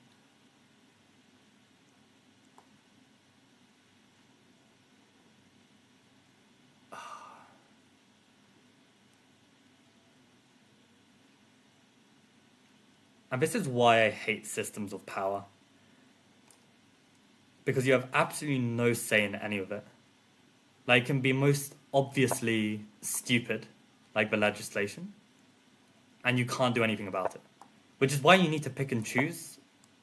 And this is why I hate systems of power. Because you have absolutely no say in any of it. Like, it can be most obviously stupid, like the legislation, and you can't do anything about it. Which is why you need to pick and choose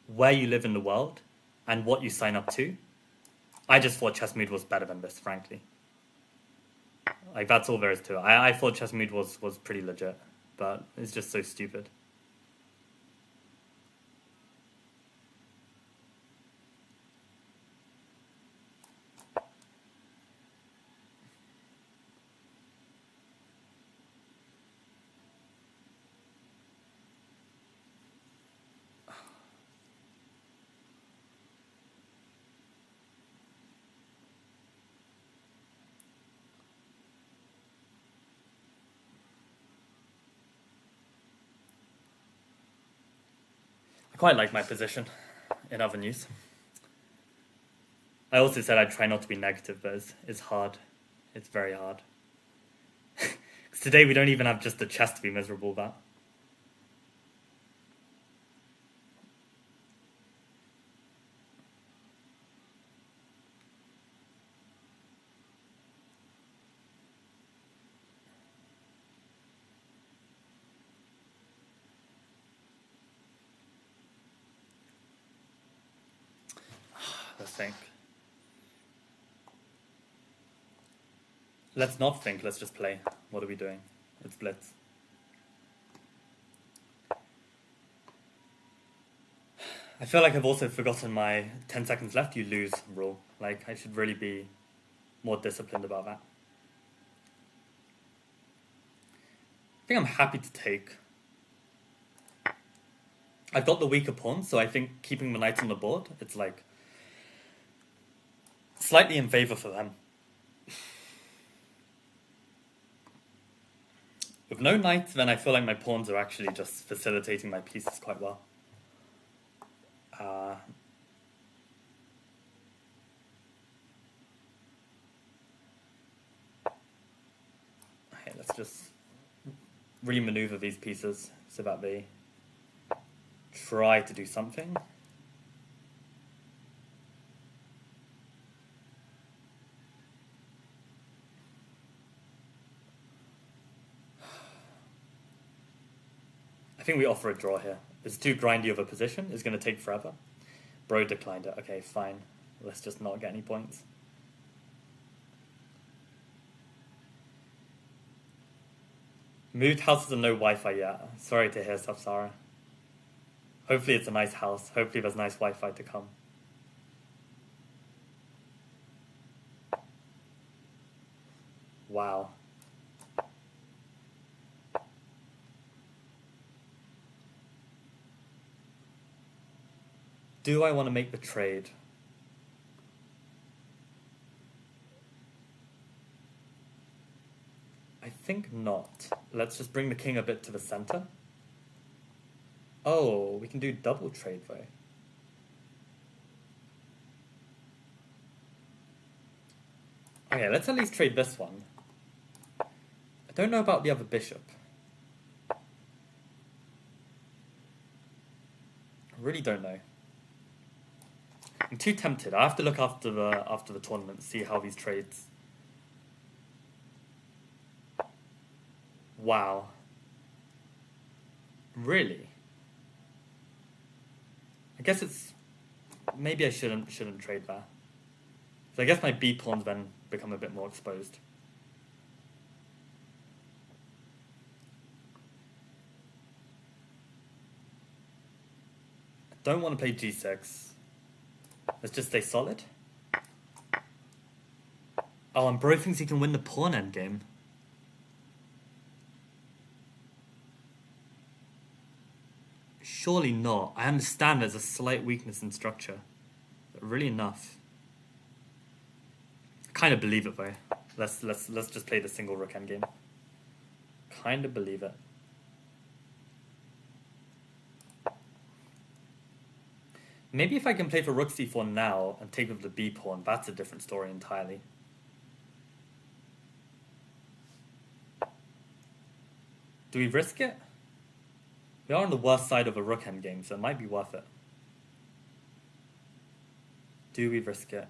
where you live in the world and what you sign up to. I just thought Chessmood was better than this, frankly. Like, that's all there is to it. I thought Chessmood was pretty legit, but it's just so stupid. I quite like my position in other news. I also said I'd try not to be negative, but it's hard. It's very hard. Because today we don't even have just the chess to be miserable about. Let's think. Let's not think, let's just play. What are we doing? It's blitz. I feel like I've also forgotten my 10 seconds left, you lose rule. Like, I should really be more disciplined about that. I think I'm happy to take. I've got the weaker pawn, so I think keeping the knight on the board, it's like slightly in favor for them. With no knight, then I feel like my pawns are actually just facilitating my pieces quite well. Okay, let's just remaneuver these pieces so that they try to do something. I think we offer a draw here. It's too grindy of a position. It's going to take forever. Bro declined it. Okay, fine. Let's just not get any points. Moved houses and no Wi-Fi yet. Sorry to hear, Sapsara. Hopefully it's a nice house. Hopefully there's nice Wi-Fi to come. Wow. Do I want to make the trade? I think not. Let's just bring the king a bit to the center. Oh, we can do double trade though. Okay, let's at least trade this one. I don't know about the other bishop. I really don't know. I'm too tempted. I have to look after the tournament, see how these trades. Wow. Really? I guess it's maybe I shouldn't trade there. So I guess my B pawns then become a bit more exposed. I don't want to play G6. Let's just stay solid. Oh, and Bro thinks he can win the pawn endgame. Surely not. I understand there's a slight weakness in structure. But really enough. I kind of believe it though. Let's just play the single rook endgame. Kind of believe it. Maybe if I can play for rook c4 now and take with the b pawn, that's a different story entirely. Do we risk it? We are on the worst side of a rook endgame, so it might be worth it. Do we risk it?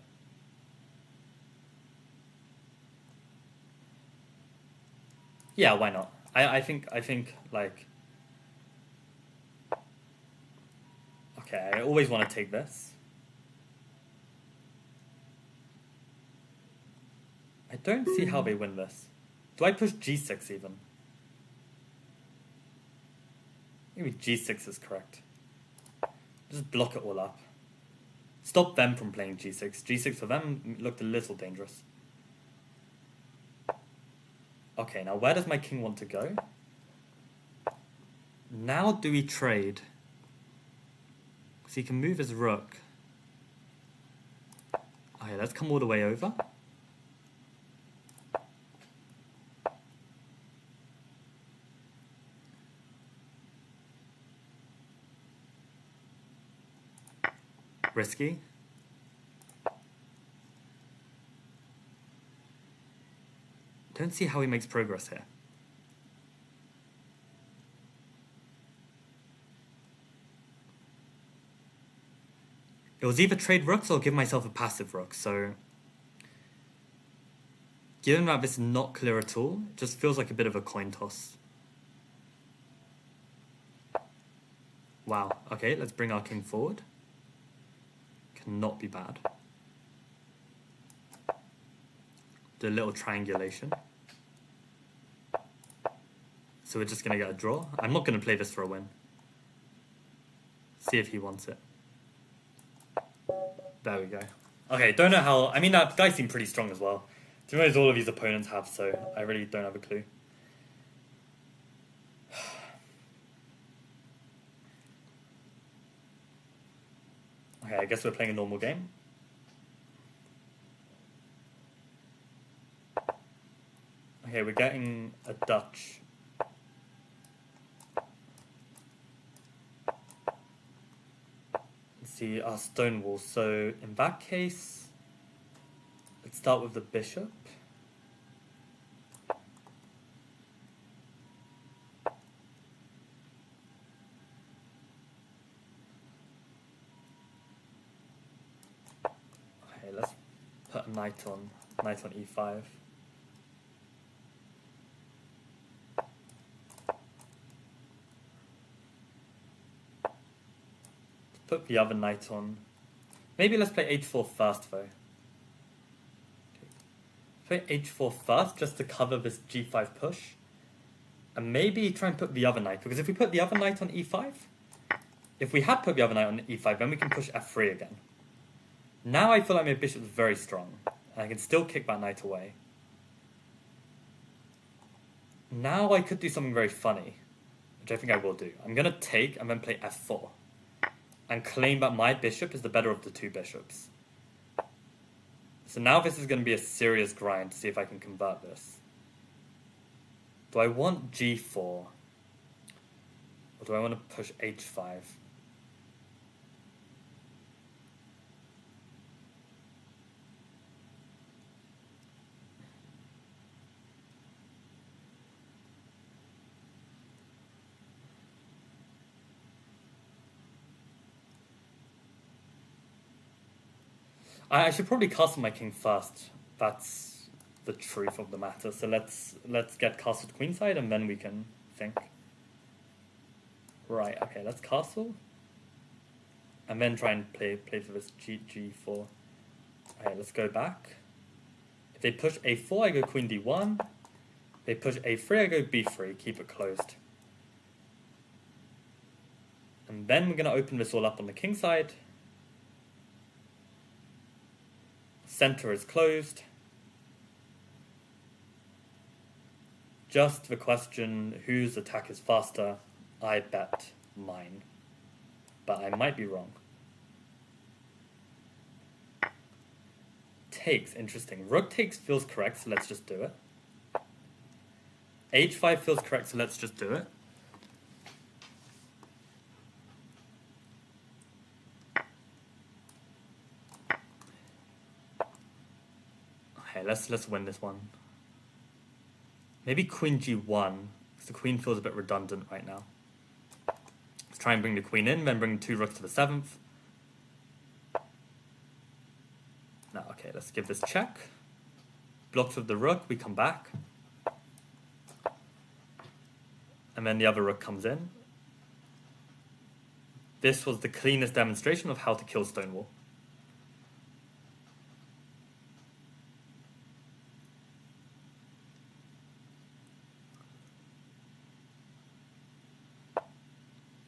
Yeah, why not? I think like... Okay, I always want to take this. I don't see how they win this. Do I push g6 even? Maybe g6 is correct. Just block it all up. Stop them from playing g6. g6 for them looked a little dangerous. Okay, now where does my king want to go? Now do we trade? Because he can move his rook. Okay, let's come all the way over. Risky. Don't see how he makes progress here. It was either trade rooks or give myself a passive rook, so... Given that this is not clear at all, it just feels like a bit of a coin toss. Wow, okay, let's bring our king forward. Cannot be bad. Do a little triangulation. So we're just going to get a draw. I'm not going to play this for a win. See if he wants it. There we go. Okay, don't know how... I mean, that guy seemed pretty strong as well. To be honest, all of his opponents have, so I really don't have a clue. Okay, I guess we're playing a normal game. Okay, we're getting a Dutch. Let's see, our Stonewall. So in that case, let's start with the bishop. Okay, let's put a knight on e5. Put the other knight on. Maybe let's play h4 first though. Okay. Play h4 first just to cover this g5 push. And maybe try and put the other knight, because if we put the other knight on e5, if we had put the other knight on e5, then we can push f3 again. Now I feel like my bishop is very strong, and I can still kick that knight away. Now I could do something very funny, which I think I will do. I'm going to take and then play f4, and claim that my bishop is the better of the two bishops. So now this is going to be a serious grind to see if I can convert this. Do I want g4? Or do I want to push h5? I should probably castle my king first. That's the truth of the matter. So let's get castled queenside and then we can think. Right, okay, let's castle. And then try and play for this g4. Okay, let's go back. If they push a4, I go queen d1. If they push a3, I go b3, keep it closed. And then we're going to open this all up on the king side. Center is closed. Just the question, whose attack is faster? I bet mine. But I might be wrong. Takes, interesting. Rook takes feels correct, so let's just do it. H5 feels correct, so let's just do it. Okay, let's win this one. Maybe queen g1, because the queen feels a bit redundant right now. Let's try and bring the queen in, then bring 2 rooks to the 7th. No, okay, let's give this check. Blocks with the rook, we come back. And then the other rook comes in. This was the cleanest demonstration of how to kill Stonewall.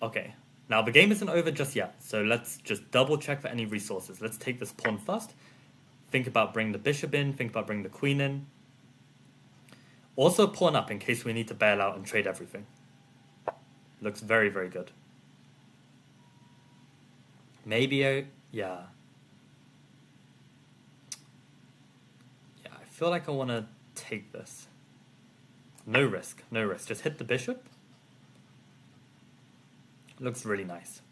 Okay, now the game isn't over just yet, so let's just double check for any resources. Let's take this pawn first. Think about bringing the bishop in, think about bringing the queen in. Also pawn up in case we need to bail out and trade everything. Looks very, very good. Maybe yeah. Yeah, I feel like I want to take this. No risk, no risk. Just hit the bishop. Looks really nice.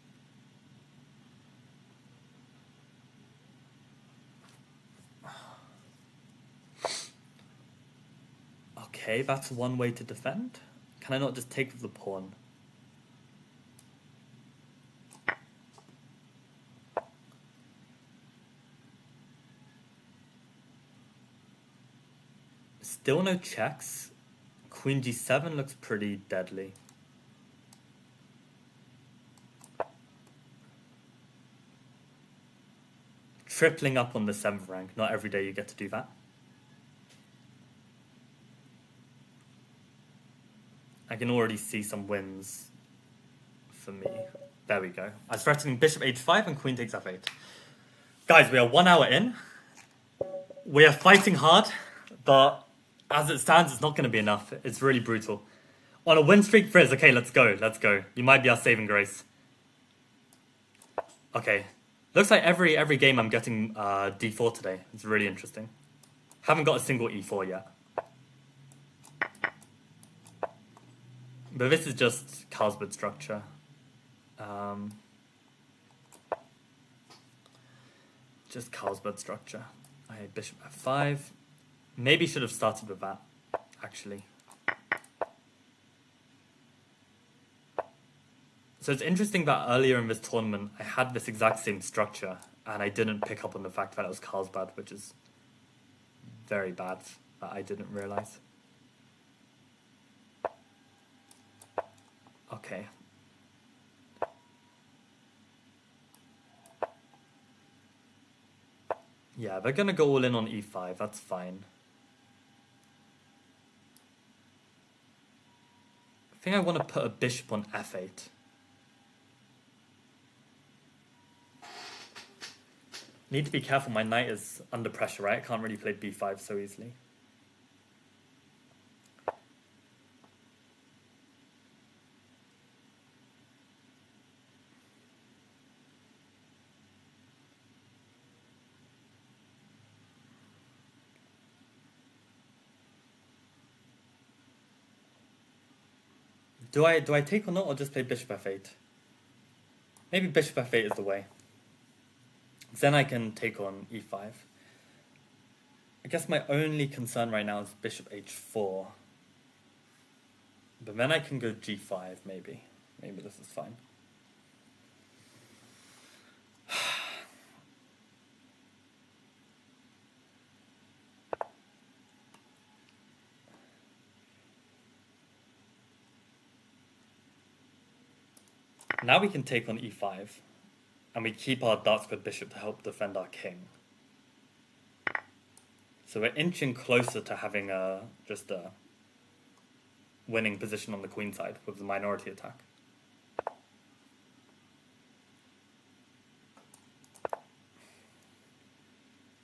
Okay, that's one way to defend. Can I not just take with the pawn? Still no checks. Queen g7 looks pretty deadly. Tripling up on the 7th rank. Not every day you get to do that. I can already see some wins for me. There we go. I was threatening bishop h5 and queen takes f8. Guys, we are 1 hour in. We are fighting hard, but as it stands, it's not going to be enough. It's really brutal. On a win streak, Frizz, okay, let's go, let's go. You might be our saving grace. Okay. Looks like every game I'm getting d4 today. It's really interesting. Haven't got a single e4 yet. But this is just Carlsbad structure. Just Carlsbad structure. Okay, bishop f5. Maybe should have started with that, actually. So it's interesting that earlier in this tournament, I had this exact same structure, and I didn't pick up on the fact that it was Carlsbad, which is very bad that I didn't realize. Okay. Yeah, they're gonna go all in on e5, that's fine. think I want to put a bishop on f8. Need to be careful, my knight is under pressure, right? I can't really play b5 so easily. Do I take or not, or just play bishop f8? Maybe bishop f8 is the way. Then I can take on e5. I guess my only concern right now is bishop h4. But then I can go g5, maybe. Maybe this is fine. Now we can take on e5. And we keep our dark squared bishop to help defend our king. So we're inching closer to having just a winning position on the queen side with the minority attack.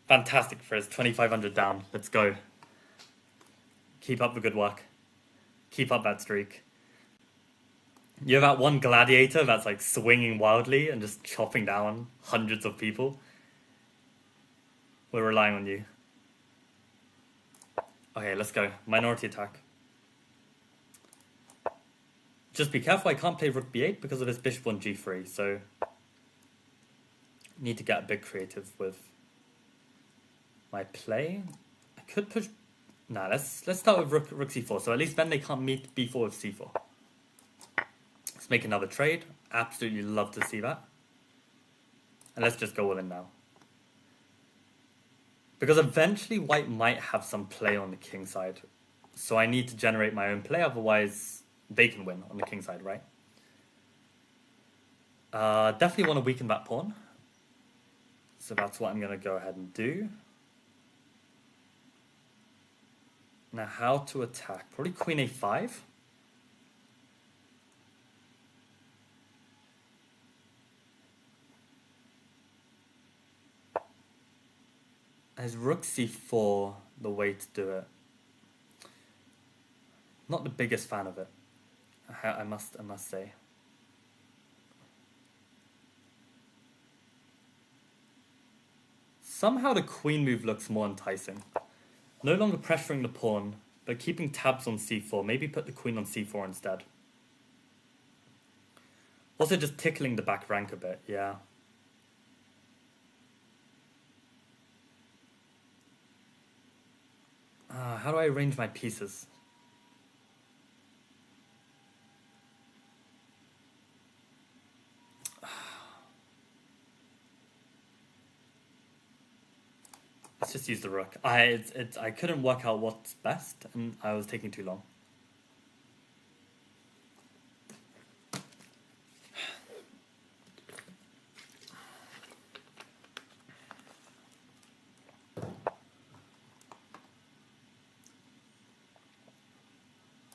Fantastic, Frizz. 2,500 down. Let's go. Keep up the good work. Keep up that streak. You have that one gladiator that's like swinging wildly and just chopping down hundreds of people. We're relying on you. Okay, let's go. Minority attack. Just be careful, I can't play rook b8 because of his bishop on g3, so need to get a bit creative with my play. I could push... Nah, let's start with rook c4, so at least then they can't meet b4 with c4. Let's make another trade. Absolutely love to see that. And let's just go all in now. Because eventually white might have some play on the king side. So I need to generate my own play, otherwise they can win on the king side, right? Definitely want to weaken that pawn. So that's what I'm going to go ahead and do. Now how to attack? Probably queen a5. Is rook c4 the way to do it? Not the biggest fan of it, I must say. Somehow the queen move looks more enticing. No longer pressuring the pawn, but keeping tabs on c4. Maybe put the queen on c4 instead. Also just tickling the back rank a bit, yeah. How do I arrange my pieces? Let's just use the rook. I couldn't work out what's best, and I was taking too long.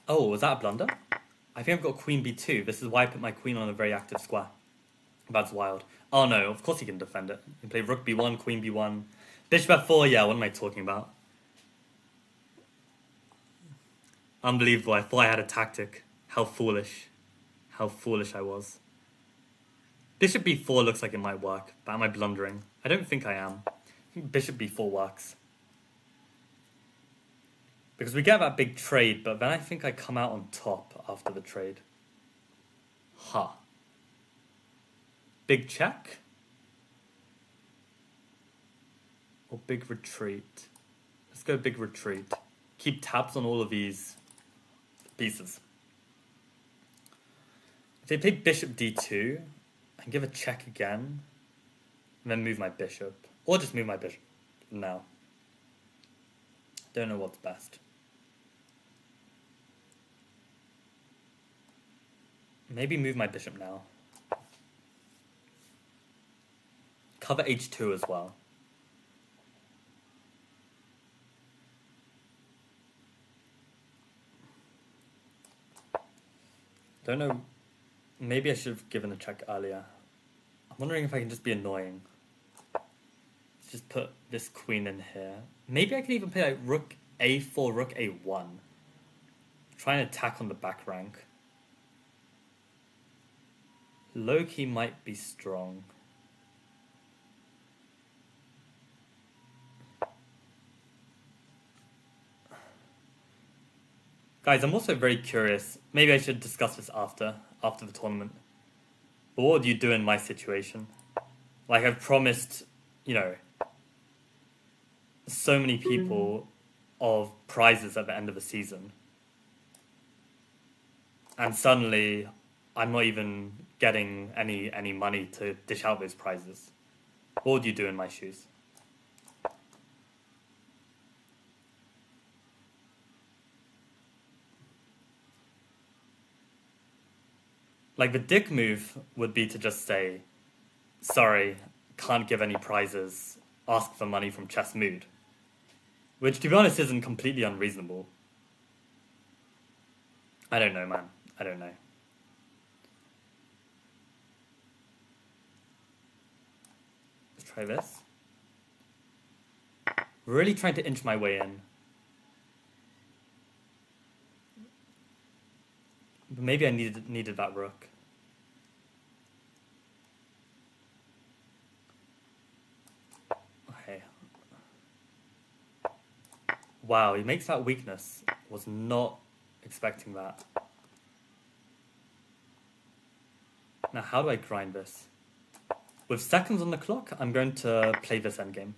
Oh, was that a blunder? I think I've got queen b2. This is why I put my queen on a very active square. That's wild. Oh no, of course he can defend it. You can play rook b1, queen b1. Bishop f4, yeah, what am I talking about? Unbelievable, I thought I had a tactic. How foolish. How foolish I was. Bishop b4 looks like it might work, but am I blundering? I don't think I am. I think bishop b4 works. Because we get that big trade, but then I think I come out on top after the trade. Huh. Big check? Or big retreat? Let's go big retreat. Keep tabs on all of these pieces. If they play bishop d2, I can give a check again, and then move my bishop. Or just move my bishop now. Don't know what's best. Maybe move my bishop now. Cover h2 as well. Don't know. Maybe I should have given a check earlier. I'm wondering if I can just be annoying. Just put this queen in here. Maybe I can even play like rook a4, rook a1. Try and attack on the back rank. Low key might be strong. Guys, I'm also very curious. Maybe I should discuss this after the tournament. But what would you do in my situation? Like, I've promised, you know, so many people of prizes at the end of the season. And suddenly, I'm not even getting any money to dish out those prizes. What would you do in my shoes? Like, the dick move would be to just say, sorry, can't give any prizes, ask for money from Chessmood. Which, to be honest, isn't completely unreasonable. I don't know, man. I don't know. Let's try this. Really trying to inch my way in. But maybe I needed that rook. Okay. Wow, he makes that weakness. Was not expecting that. Now, how do I grind this? With seconds on the clock, I'm going to play this endgame.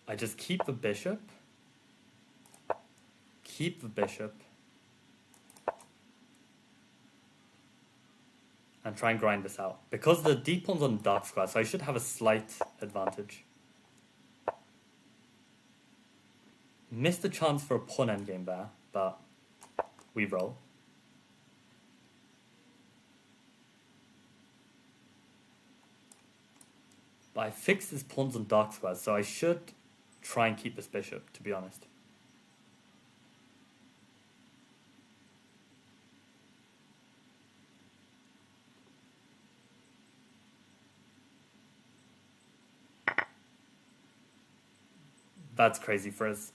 I just keep the bishop. Keep the bishop. And try and grind this out. Because the d-pawn's on dark square, so I should have a slight advantage. Missed the chance for a pawn endgame there, but we roll. But I fixed his pawns on dark squares, so I should try and keep this bishop, to be honest. That's crazy for us.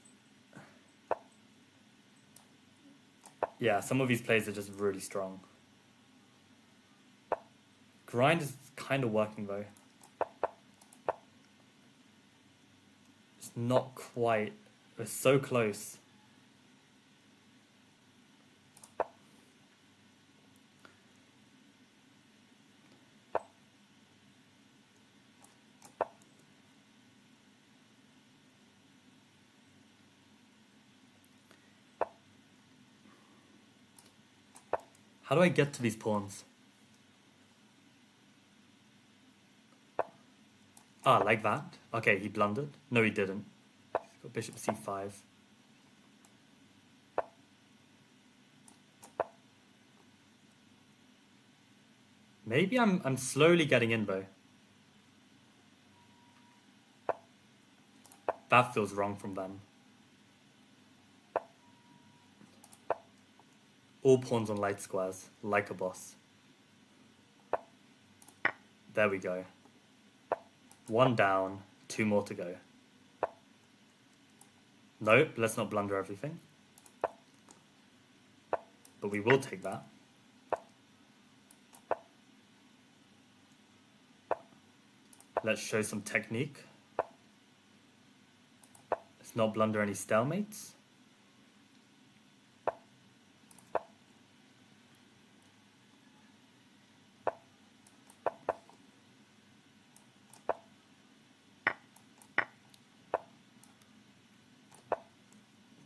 Yeah, some of these plays are just really strong. Grind is kind of working though. It's not quite. We're so close. How do I get to these pawns? Ah, like that? Okay, he blundered. No, he didn't. He's got bishop c5. Maybe I'm slowly getting in though. That feels wrong from them. All pawns on light squares, like a boss. There we go. One down, two more to go. Nope, let's not blunder everything. But we will take that. Let's show some technique. Let's not blunder any stalemates.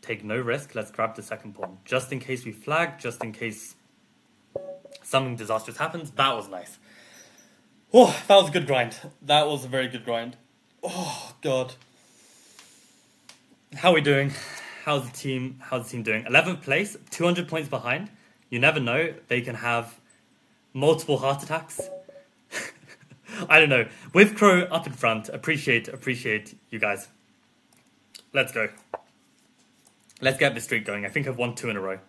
Take no risk, let's grab the second pawn. Just in case we flag, just in case something disastrous happens. That was nice. Oh, that was a good grind. That was a very good grind. Oh, God. How are we doing? How's the team doing? 11th place, 200 points behind. You never know, they can have multiple heart attacks. I don't know. With Crow up in front, appreciate you guys. Let's go. Let's get the streak going. I think I've won 2 in a row.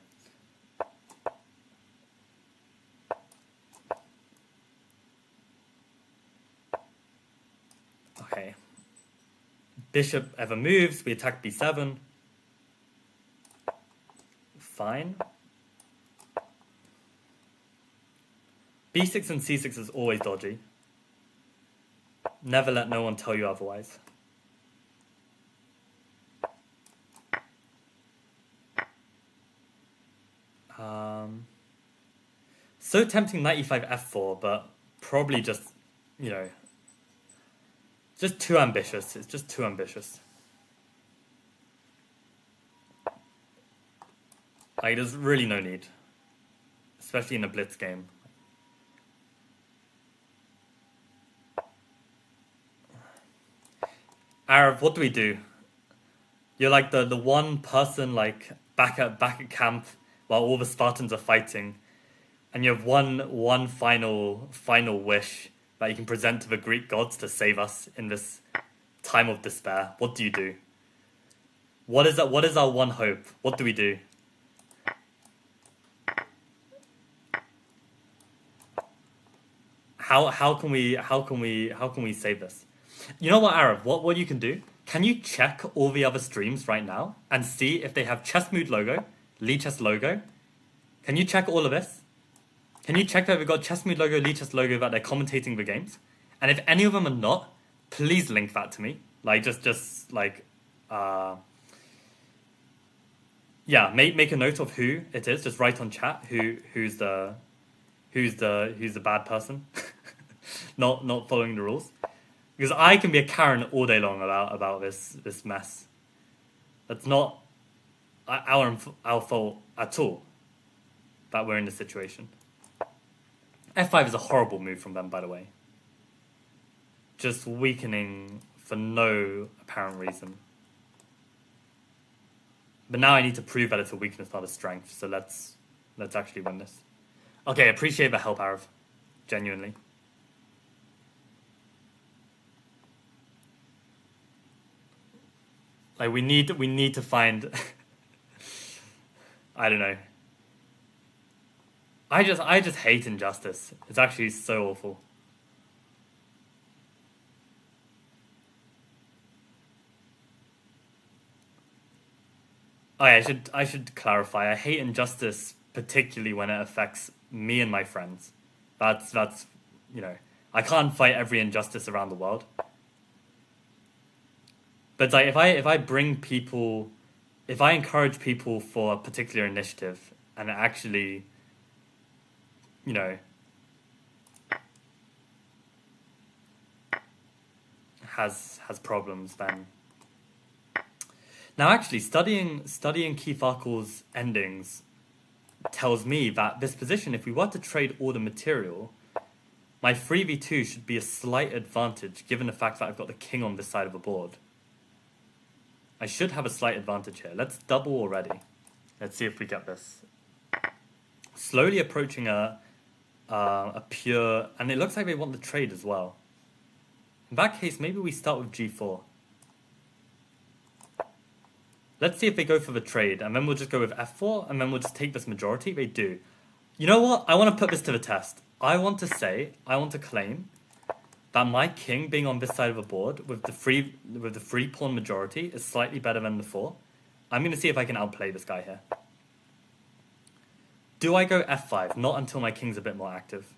Okay. Bishop ever moves. We attack b7. Fine. b6 and c6 is always dodgy. Never let no one tell you otherwise. So tempting knight e5 f4, but probably just, you know, just too ambitious. It's just too ambitious. Like, there's really no need. Especially in a blitz game. Arab, what do we do? You're like the one person like back at camp while all the Spartans are fighting, and you have one final wish that you can present to the Greek gods to save us in this time of despair. What do you do? What is our one hope? What do we do? How can we save this? You know what, Arab? What you can do? Can you check all the other streams right now and see if they have Chessmood logo, Lichess logo? Can you check all of this? Can you check that we've got Chessmood logo, Lichess logo, that they're commentating the games? And if any of them are not, please link that to me. Like just like yeah, make a note of who it is. Just write on chat who's the bad person, not following the rules. Because I can be a Karen all day long about this mess. That's not our fault at all that we're in this situation. F5 is a horrible move from them, by the way. Just weakening for no apparent reason. But now I need to prove that it's a weakness, not a strength. So let's actually win this. Okay, appreciate the help, Arav. Genuinely. Like we need to find I don't know. I just hate injustice. It's actually so awful. Oh, yeah, I should clarify. I hate injustice particularly when it affects me and my friends. That's you know, I can't fight every injustice around the world. But like if I bring people, if I encourage people for a particular initiative and it actually, you know, has problems, then now actually studying Keith Arkel's endings tells me that this position, if we were to trade all the material, my 3v2 should be a slight advantage given the fact that I've got the king on this side of the board. I should have a slight advantage here. Let's double already. Let's see if we get this. Slowly approaching a pure... And it looks like they want the trade as well. In that case, maybe we start with g4. Let's see if they go for the trade. And then we'll just go with f4. And then we'll just take this majority. They do. You know what? I want to put this to the test. I want to claim that my king being on this side of the board with the free pawn majority is slightly better than the 4. I'm going to see if I can outplay this guy here. Do I go f5? Not until my king's a bit more active.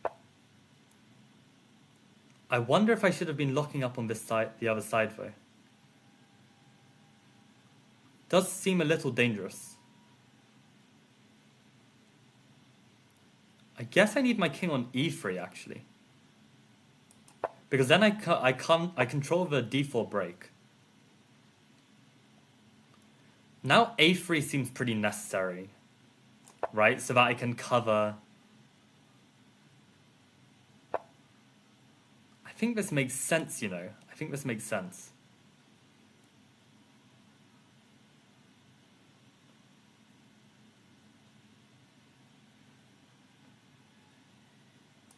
I wonder if I should have been locking up on this side, the other side though. Does seem a little dangerous. I guess I need my king on e3 actually. Because then I control the d4 break. Now a3 seems pretty necessary, right? So that I can cover... I think this makes sense, you know. I think this makes sense.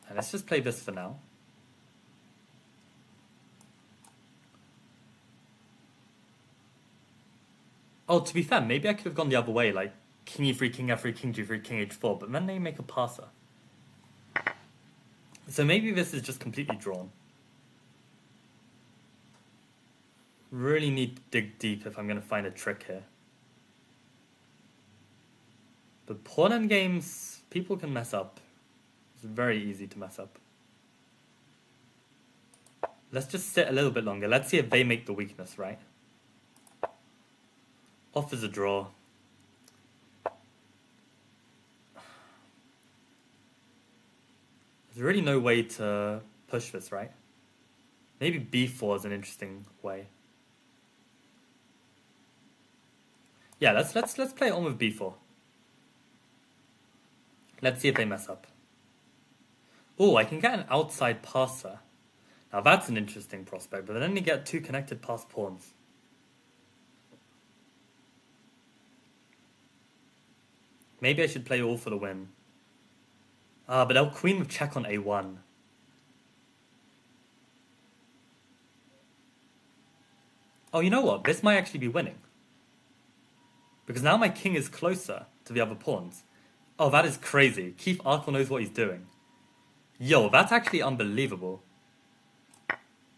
And let's just play this for now. Oh, to be fair, maybe I could have gone the other way, like king e3, king f3, king g3, king h4, but then they make a passer. So maybe this is just completely drawn. Really need to dig deep if I'm going to find a trick here. But pawn endgames, people can mess up. It's very easy to mess up. Let's just sit a little bit longer. Let's see if they make the weakness, right? Offers a draw. There's really no way to push this, right? Maybe b4 is an interesting way. Yeah, let's play it on with b4. Let's see if they mess up. Oh, I can get an outside passer. Now that's an interesting prospect, but then you get two connected pass pawns. Maybe I should play all for the win. But they'll queen with check on a1. Oh, you know what? This might actually be winning. Because now my king is closer to the other pawns. Oh, that is crazy. Keith Arkle knows what he's doing. Yo, that's actually unbelievable.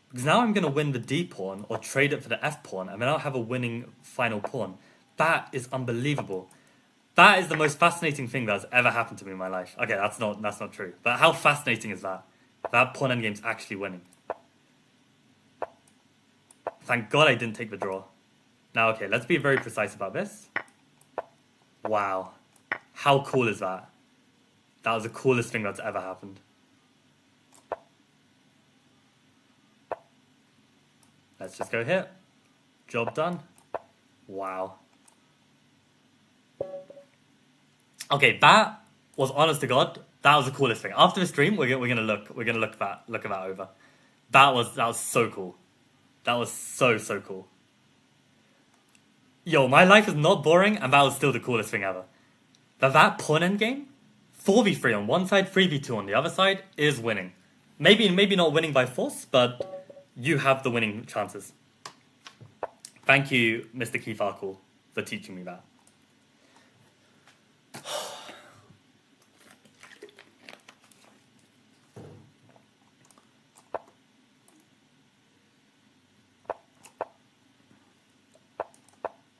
Because now I'm going to win the d pawn or trade it for the f pawn, and then I'll have a winning final pawn. That is unbelievable. That is the most fascinating thing that's ever happened to me in my life. Okay, that's not true. But how fascinating is that? That pawn endgame's actually winning. Thank God I didn't take the draw. Now, okay, let's be very precise about this. Wow. How cool is that? That was the coolest thing that's ever happened. Let's just go here. Job done. Wow. Okay, that was, honest to God, that was the coolest thing. After the stream, we're gonna look at that over. That was so cool. That was so cool. Yo, my life is not boring, and that was still the coolest thing ever. That pawn endgame, 4v3 on one side, 3v2 on the other side, is winning. Maybe not winning by force, but you have the winning chances. Thank you, Mr. Keith Arkle, for teaching me that.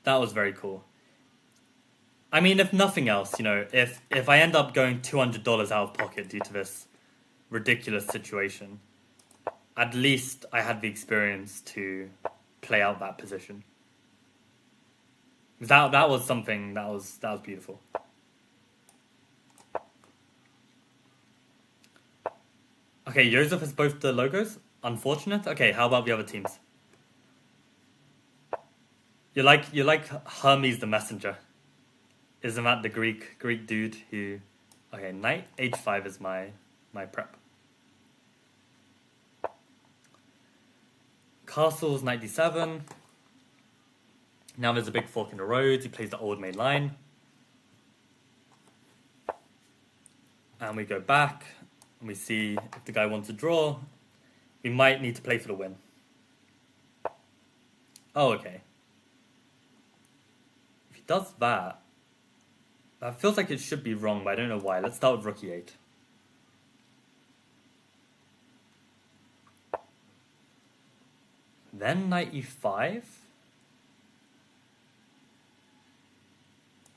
That was very cool. I mean, if nothing else, you know, if I end up going $200 out of pocket due to this ridiculous situation, at least I had the experience to play out that position. That was something that was beautiful. Okay, Joseph has both the logos. Unfortunate. Okay, how about the other teams? You're like Hermes the Messenger. Isn't that the Greek dude who... Okay, knight h5 is my prep. Castles, knight d7. Now there's a big fork in the road. He plays the old main line. And we go back. And we see if the guy wants to draw. We might need to play for the win. Oh, okay. If he does that... That feels like it should be wrong, but I don't know why. Let's start with rook e8. Then knight e5.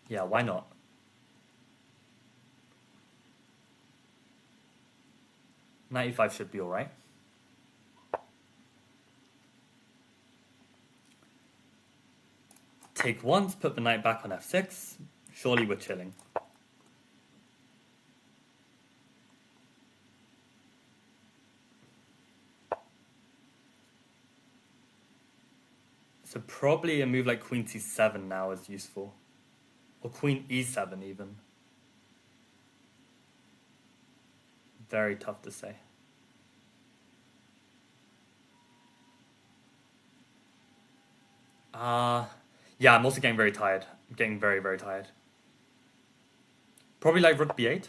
Yeah, why not? Knight e5 should be alright. Take one to put the knight back on f6. Surely we're chilling. So probably a move like queen c7 now is useful. Or queen e7 even. Very tough to say. Yeah, I'm also getting very tired. I'm getting very, very tired. Probably like rook b8.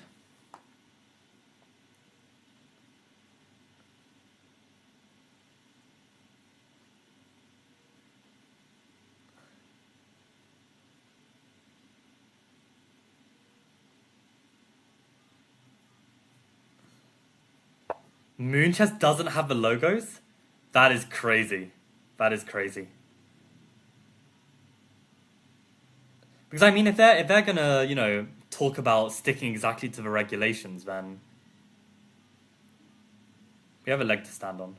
Moon Chess doesn't have the logos? That is crazy. That is crazy. Because I mean, if they're gonna, talk about sticking exactly to the regulations, then we have a leg to stand on.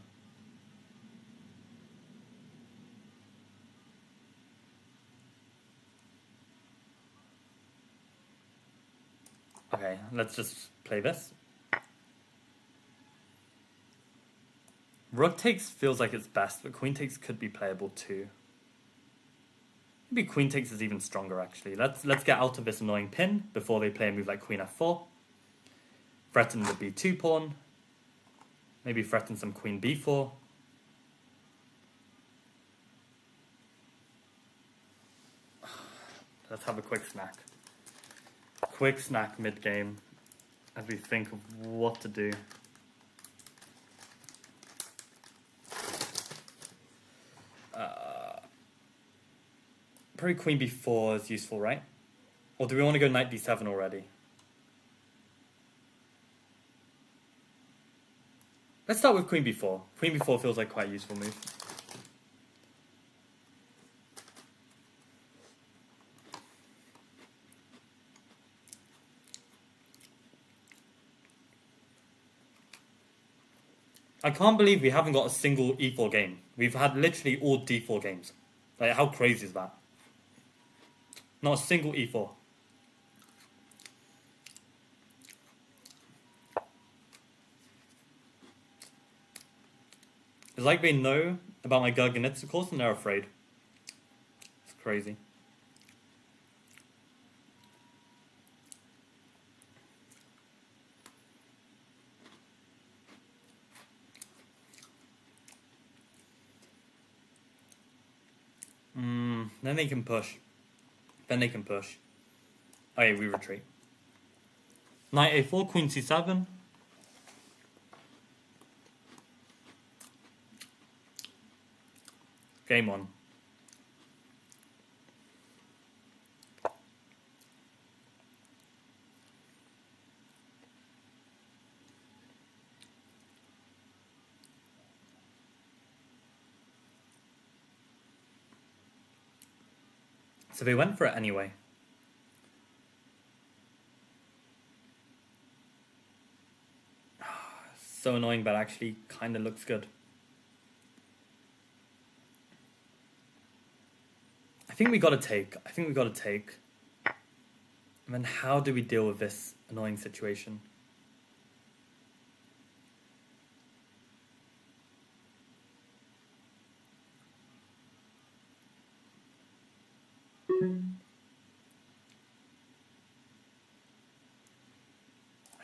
Okay, let's just play this. Rook takes feels like it's best, but queen takes could be playable too. Maybe queen takes is even stronger, actually. Let's get out of this annoying pin before they play a move like queen f4. Threaten the b2 pawn. Maybe threaten some queen b4. Let's have a quick snack. Quick snack mid-game as we think of what to do. Probably queen b4 is useful, right? Or do we want to go knight d7 already? Let's start with queen b4. Queen b4 feels like quite a useful move. I can't believe we haven't got a single e4 game. We've had literally all d4 games. Like, how crazy is that? Not a single e4. It's like they know about my Gergenitsa course and they're afraid. It's crazy. Then they can push. Oh yeah, we retreat. Knight a4, queen c7. Game on. So they went for it anyway. So annoying, but actually kind of looks good. I think we got to take. And then how do we deal with this annoying situation?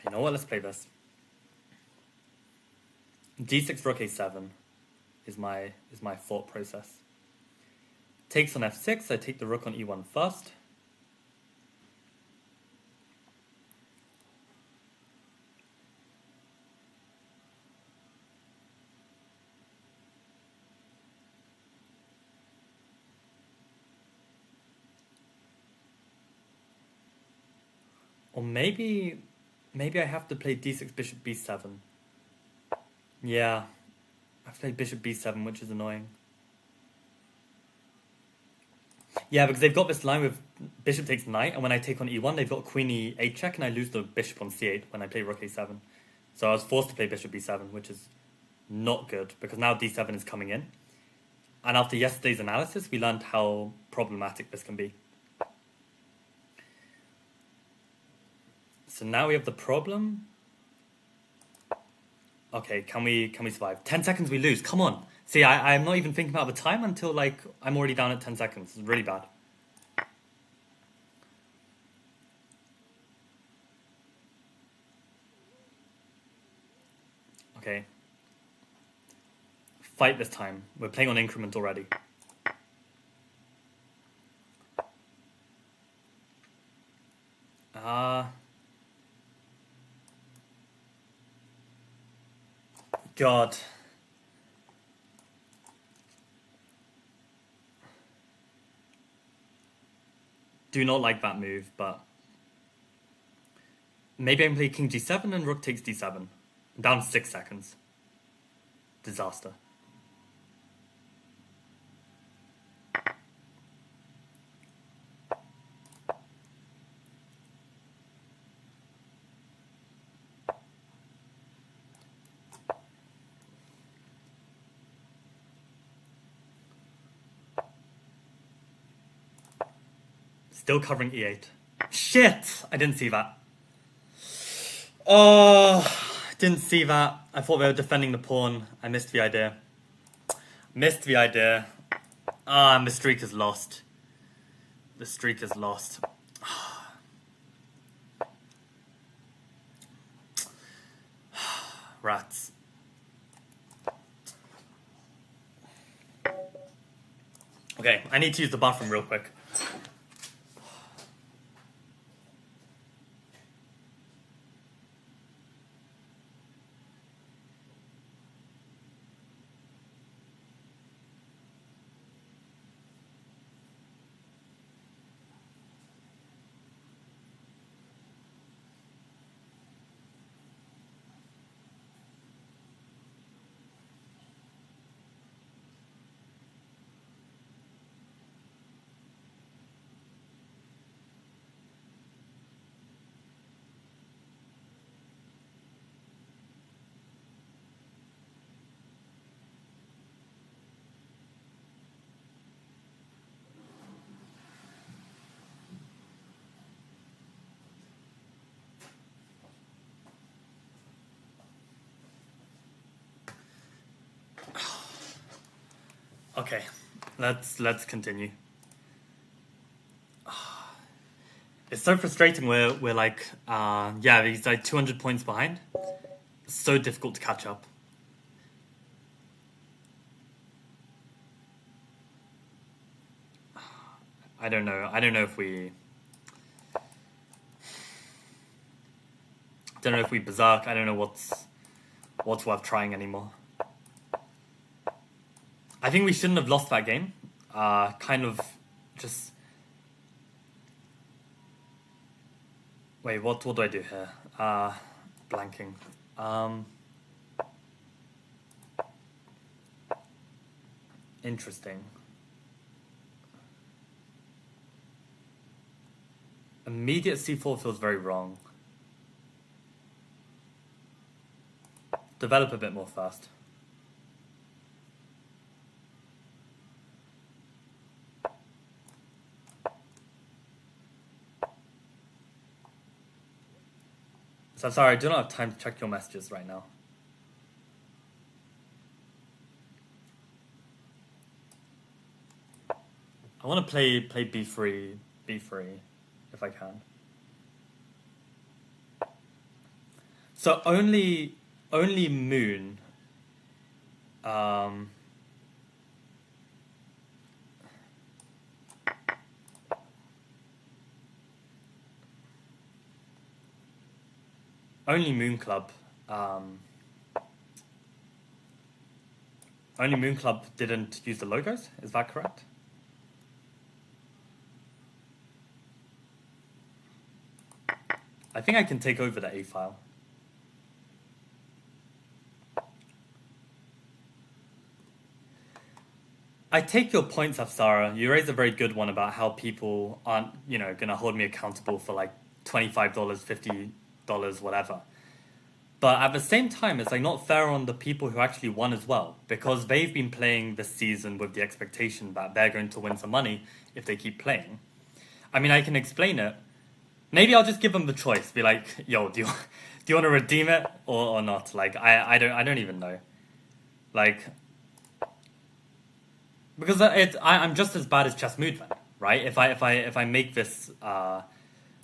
You know what? Let's play this. d6 rook a7 is my thought process. Takes on f6. I take the rook on e1 first. Or maybe I have to play d6 bishop b7. Yeah, I've played bishop b7, which is annoying. Yeah, because they've got this line with bishop takes knight, and when I take on e1, they've got queen e8 check, and I lose the bishop on c8 when I play rook a7. So I was forced to play bishop b7, which is not good, because now d7 is coming in. And after yesterday's analysis, we learned how problematic this can be. So now we have the problem. Okay, can we survive? 10 seconds we lose. Come on. See, I'm not even thinking about the time until, like, I'm already down at 10 seconds. It's really bad. Okay. Fight this time. We're playing on increment already. God. Do not like that move, but maybe I can play king g7 and rook takes d7. I'm down 6 seconds. Disaster. Still covering e8. Shit! I didn't see that. Oh, didn't see that. I thought they were defending the pawn. I missed the idea. Missed the idea. Ah, and the streak is lost. The streak is lost. Rats. Okay, I need to use the bathroom real quick. Okay, let's continue. It's so frustrating. We're like he's like 200 points behind. It's so difficult to catch up. I don't know. I don't know if we berserk. I don't know what's worth trying anymore. I think we shouldn't have lost that game. Kind of just... Wait, what do I do here? Blanking. Interesting. Immediate c4 feels very wrong. Develop a bit more fast. So sorry, I do not have time to check your messages right now. I want to play b3, if I can. So only moon. Only Moon Club. Only Moon Club didn't use the logos. Is that correct? I think I can take over the A file. I take your points, Afsara. You raise a very good one about how people aren't, going to hold me accountable for like $25, $50, whatever. But at the same time, it's like not fair on the people who actually won as well, because they've been playing this season with the expectation that they're going to win some money if they keep playing. I mean, I can explain it. Maybe I'll just give them the choice. Be like, yo, do you want to redeem it or not? Like, I don't even know. Like, because I'm just as bad as Chessmood then, right? If I make this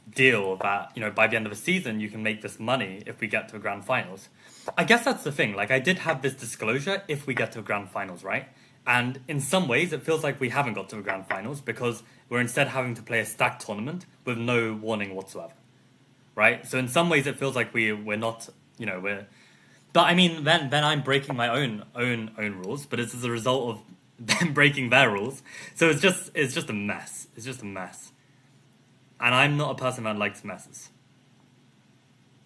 deal that by the end of the season you can make this money if we get to a grand finals. I guess that's the thing. Like, I did have this disclosure if we get to a grand finals, right? And in some ways it feels like we haven't got to a grand finals because we're instead having to play a stacked tournament with no warning whatsoever, right? So in some ways it feels like we're not, we're. But I mean, then I'm breaking my own rules, but it's as a result of them breaking their rules. So it's just a mess. It's just a mess. And I'm not a person that likes messes.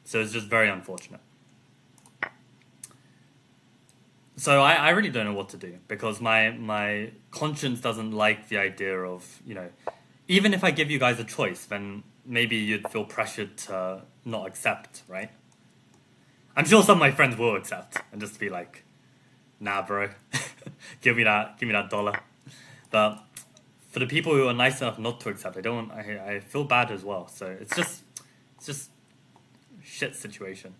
So it's just very unfortunate. So I really don't know what to do because my conscience doesn't like the idea of, even if I give you guys a choice, then maybe you'd feel pressured to not accept, right? I'm sure some of my friends will accept and just be like, nah, bro, give me that dollar. But for the people who are nice enough not to accept, I feel bad as well. So it's just shit situation.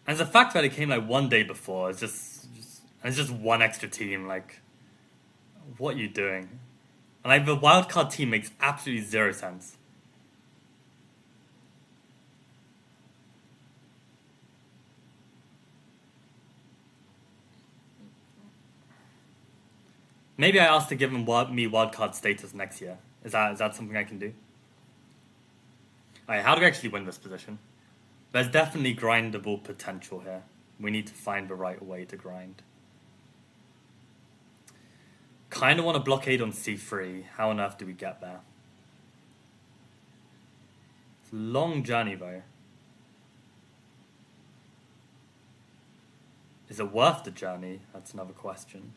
And the fact that it came like one day before is and it's just one extra team. Like, what are you doing? And like the wildcard team makes absolutely zero sense. Maybe I asked to give him me wildcard status next year. Is that something I can do? Alright, how do we actually win this position? There's definitely grindable potential here. We need to find the right way to grind. Kind of want to blockade on c3. How on earth do we get there? It's a long journey though. Is it worth the journey? That's another question.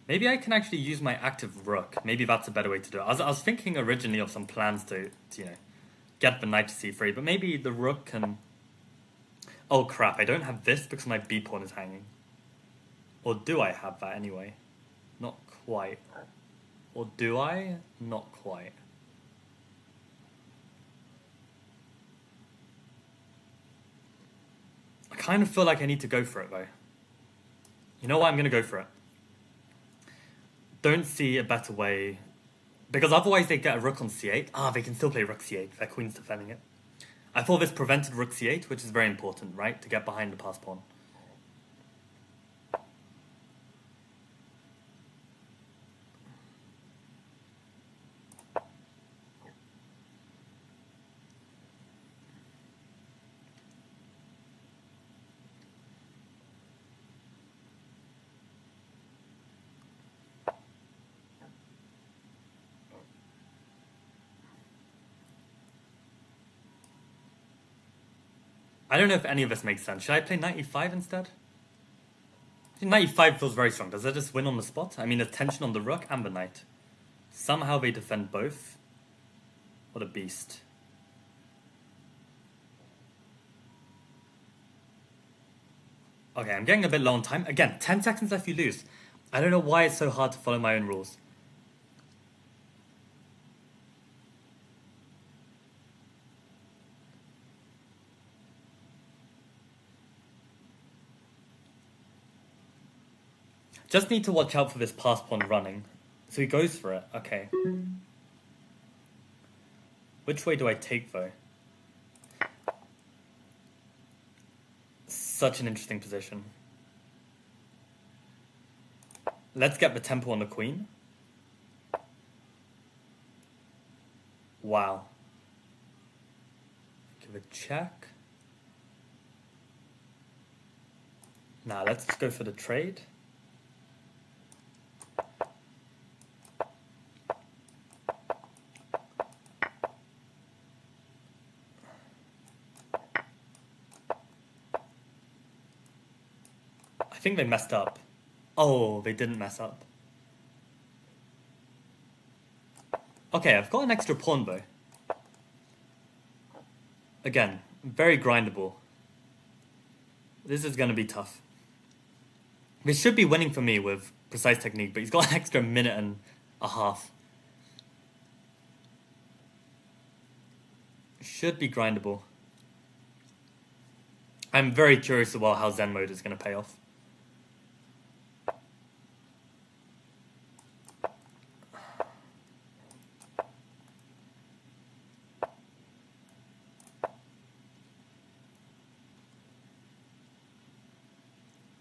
Maybe I can actually use my active rook. Maybe that's a better way to do it. I was thinking originally of some plans to get the knight to c3, but maybe the rook can... Oh crap, I don't have this because my b pawn is hanging. Or do I have that anyway? Not quite. Or do I? Not quite. I kind of feel like I need to go for it though. You know what? I'm going to go for it. Don't see a better way, because otherwise they get a rook on c8. They can still play rook c8. Their queen's defending it. I thought this prevented rook c8, which is very important, right? To get behind the pass pawn. I don't know if any of this makes sense. Should I play knight e5 instead? I think knight e5 feels very strong. Does it just win on the spot? I mean, there's tension on the rook and the knight. Somehow they defend both. What a beast. Okay, I'm getting a bit low on time. Again, 10 seconds left you lose. I don't know why it's so hard to follow my own rules. Just need to watch out for this pass pawn running. So he goes for it. Okay. Which way do I take, though? Such an interesting position. Let's get the tempo on the queen. Wow. Give a check. Now let's just go for the trade. I think they messed up. Oh, they didn't mess up. Okay, I've got an extra pawn though. Again, very grindable. This is going to be tough. This should be winning for me with precise technique, but he's got an extra minute and a half. Should be grindable. I'm very curious about how Zen mode is going to pay off.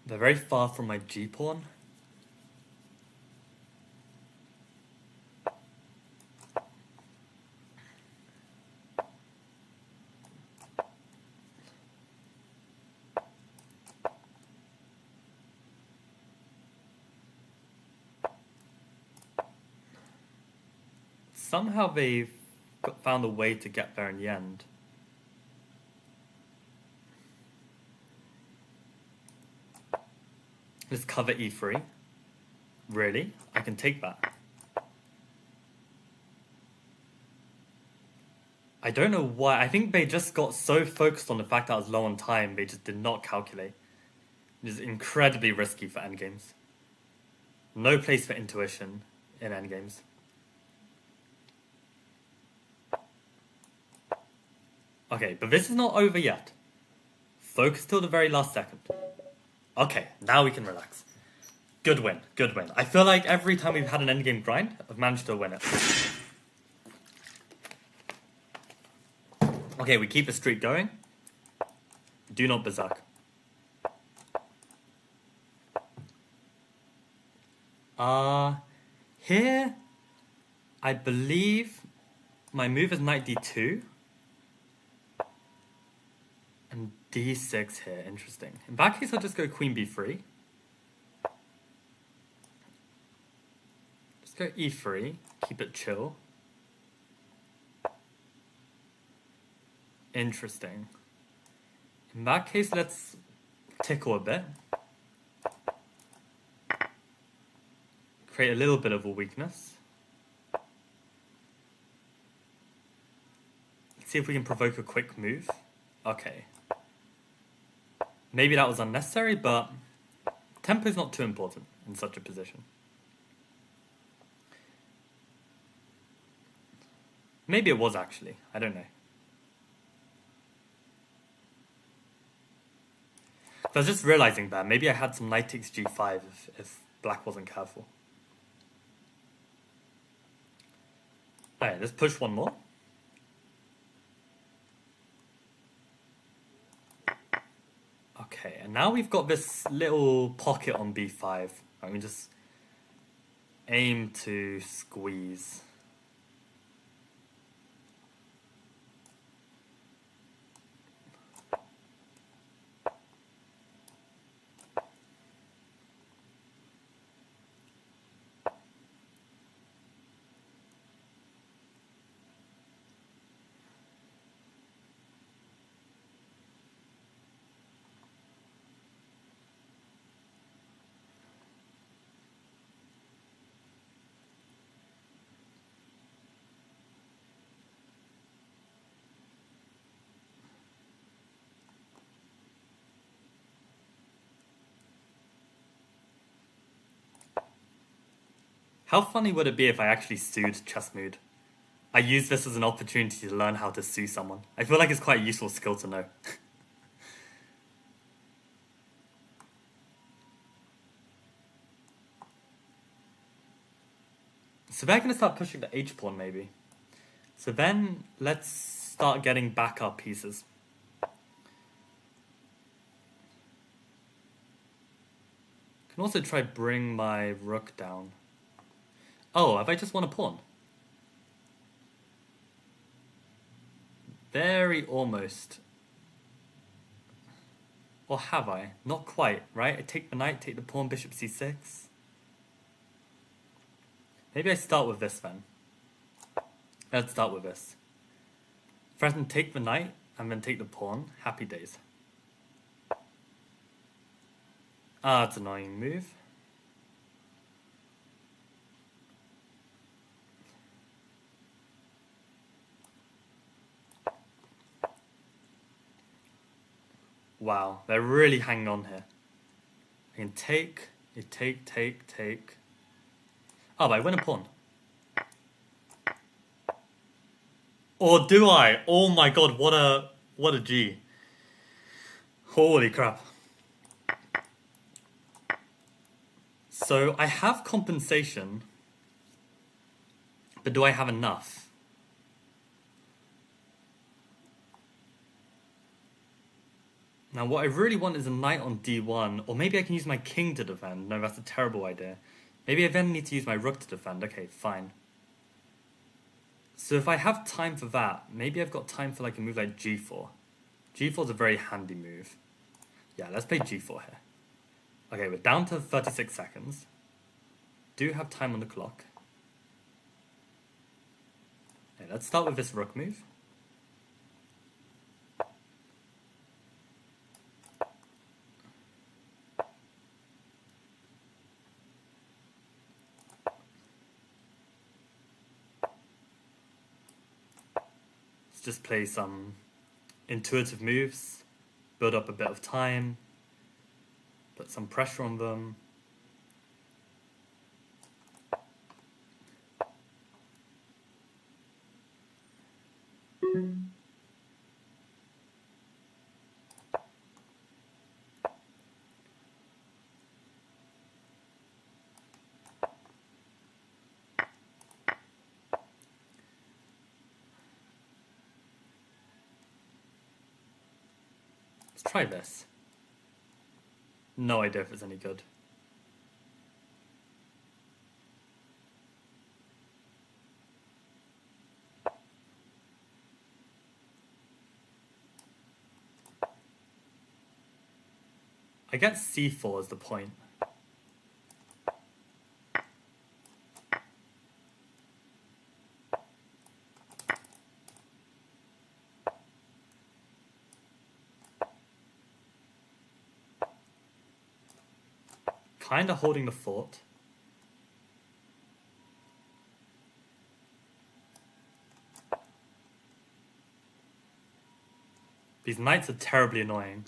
They're very far from my g-pawn. somehow they've found a way to get there in the end. Let's cover e3. Really? I can take that. I don't know why. I think they just got so focused on the fact that I was low on time, they just did not calculate. It is incredibly risky for endgames. No place for intuition in endgames. Okay, but this is not over yet. Focus till the very last second. Okay, now we can relax. Good win, good win. I feel like every time we've had an endgame grind, I've managed to win it. Okay, we keep the streak going. Do not berserk. Here, I believe my move is knight d2. And d6 here, interesting. In that case, I'll just go queen b3. Just go e3, keep it chill. Interesting. In that case, let's tickle a bit. Create a little bit of a weakness. Let's see if we can provoke a quick move. Okay. Maybe that was unnecessary, but tempo is not too important in such a position. Maybe it was actually. I don't know. I was just realizing that maybe I had some knight takes g5 if black wasn't careful. Alright, let's push one more. Okay, and now we've got this little pocket on b5. I mean, just aim to squeeze. How funny would it be if I actually sued Chessmood? I use this as an opportunity to learn how to sue someone. I feel like it's quite a useful skill to know. So they're going to start pushing the h-pawn maybe. So then let's start getting backup pieces. Can also try bring my rook down. Oh, have I just won a pawn? Very almost. Or have I? Not quite, right? I take the knight, take the pawn, bishop c6. Maybe I start with this then. Let's start with this. Threaten take the knight, and then take the pawn. Happy days. Ah, it's an annoying move. Wow, they're really hanging on here. I can take, you take. Oh, but I win a pawn. Or do I? Oh my god, what a G. Holy crap. So I have compensation, but do I have enough? Now what I really want is a knight on d1, or maybe I can use my king to defend. No, that's a terrible idea. Maybe I then need to use my rook to defend. Okay, fine. So if I have time for that, maybe I've got time for like a move like g4. g4 is a very handy move. Yeah, let's play g4 here. Okay, we're down to 36 seconds. Do have time on the clock. Okay, let's start with this rook move. Let's just play some intuitive moves, build up a bit of time, put some pressure on them. Let's try this. No idea if it's any good. I get c4 as the point. Kinda holding the fort. These knights are terribly annoying.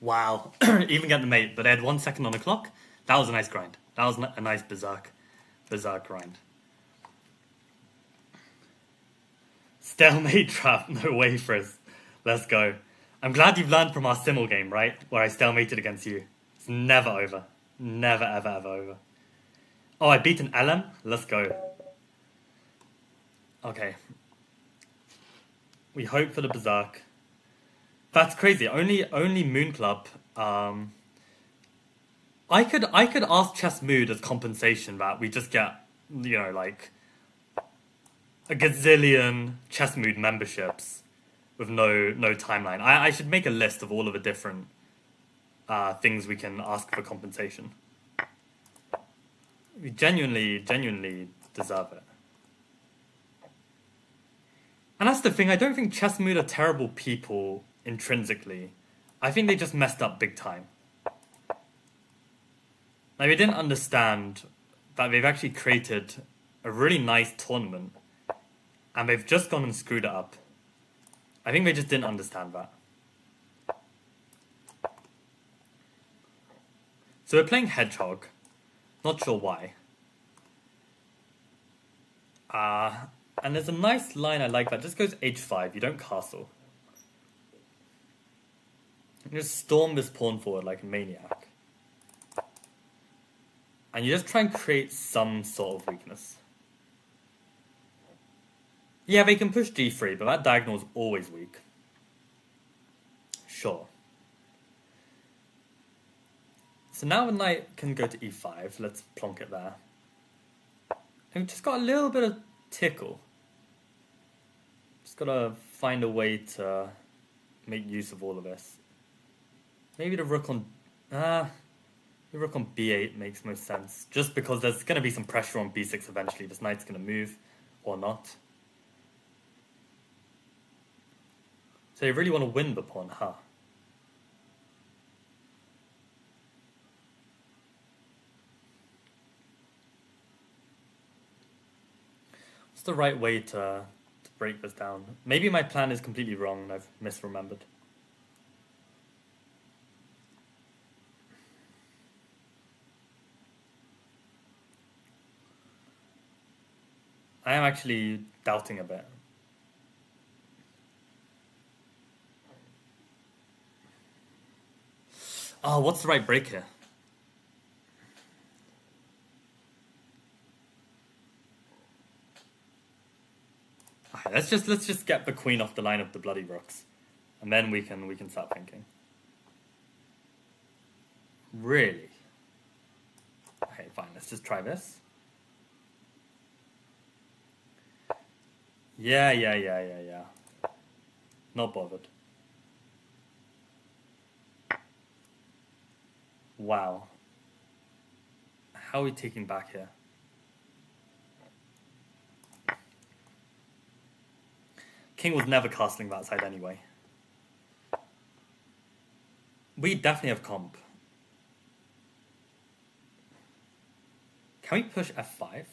Wow, even get the mate, but they had 1 second on the clock. That was a nice grind. That was a nice berserk grind. Stalemate trap, no way, Frizz. Let's go. I'm glad you've learned from our Simmel game, right? Where I stalemated against you. It's never over. Never, ever, ever over. Oh, I beat an LM? Let's go. Okay. We hope for the berserk. That's crazy. Only Moon Club. I could ask Chessmood as compensation that we just get, like a gazillion Chessmood memberships with no timeline. I should make a list of all of the different things we can ask for compensation. We genuinely deserve it. And that's the thing. I don't think Chessmood are terrible people intrinsically. I think they just messed up big time. Like, they didn't understand that they've actually created a really nice tournament and they've just gone and screwed it up. I think they just didn't understand that. So we're playing Hedgehog. Not sure why. And there's a nice line I like that just goes h5. You don't castle. You just storm this pawn forward like a maniac. And you just try and create some sort of weakness. Yeah, they can push g3, but that diagonal is always weak. Sure. So now the knight can go to e5. Let's plonk it there. And we've just got a little bit of tickle. Just gotta find a way to make use of all of this. Maybe the rook on b8 makes most sense. Just because there's gonna be some pressure on b6 eventually. This knight's gonna move or not. So you really want to win the pawn, huh? What's the right way to break this down? Maybe my plan is completely wrong and I've misremembered. I am actually doubting a bit. Oh, what's the right break here? Okay, let's just get the queen off the line of the bloody rooks, and then we can start thinking. Really? fine. Let's just try this. Yeah. Not bothered. Wow. How are we taking back here? King was never castling that side anyway. We definitely have comp. Can we push f5?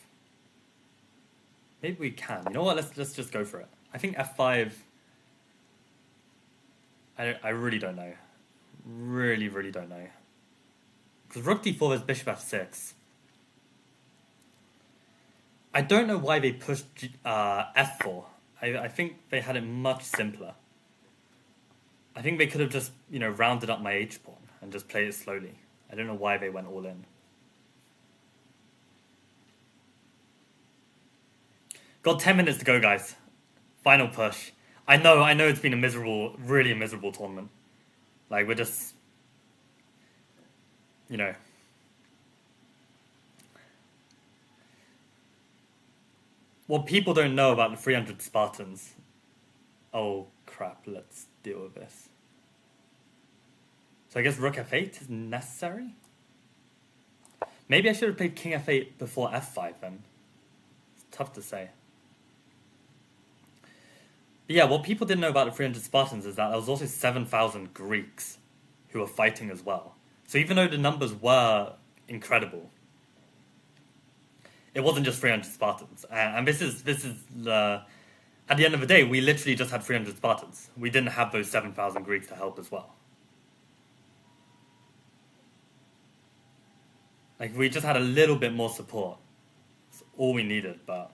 Maybe we can. You know what? Let's just go for it. I think f5. I really don't know. Really don't know. Because rook d4 is bishop f6. I don't know why they pushed f4. I think they had it much simpler. I think they could have just, rounded up my h-pawn and just played it slowly. I don't know why they went all in. Got 10 minutes to go, guys. Final push. I know it's been really miserable tournament. Like, we're just, What people don't know about the 300 Spartans. Oh, crap. Let's deal with this. So I guess rook f8 is necessary? Maybe I should have played king f8 before f5 then. It's tough to say. But yeah, what people didn't know about the 300 Spartans is that there was also 7,000 Greeks who were fighting as well. So even though the numbers were incredible, it wasn't just 300 Spartans. And this is at the end of the day, we literally just had 300 Spartans. We didn't have those 7,000 Greeks to help as well. Like, we just had a little bit more support. That's all we needed, but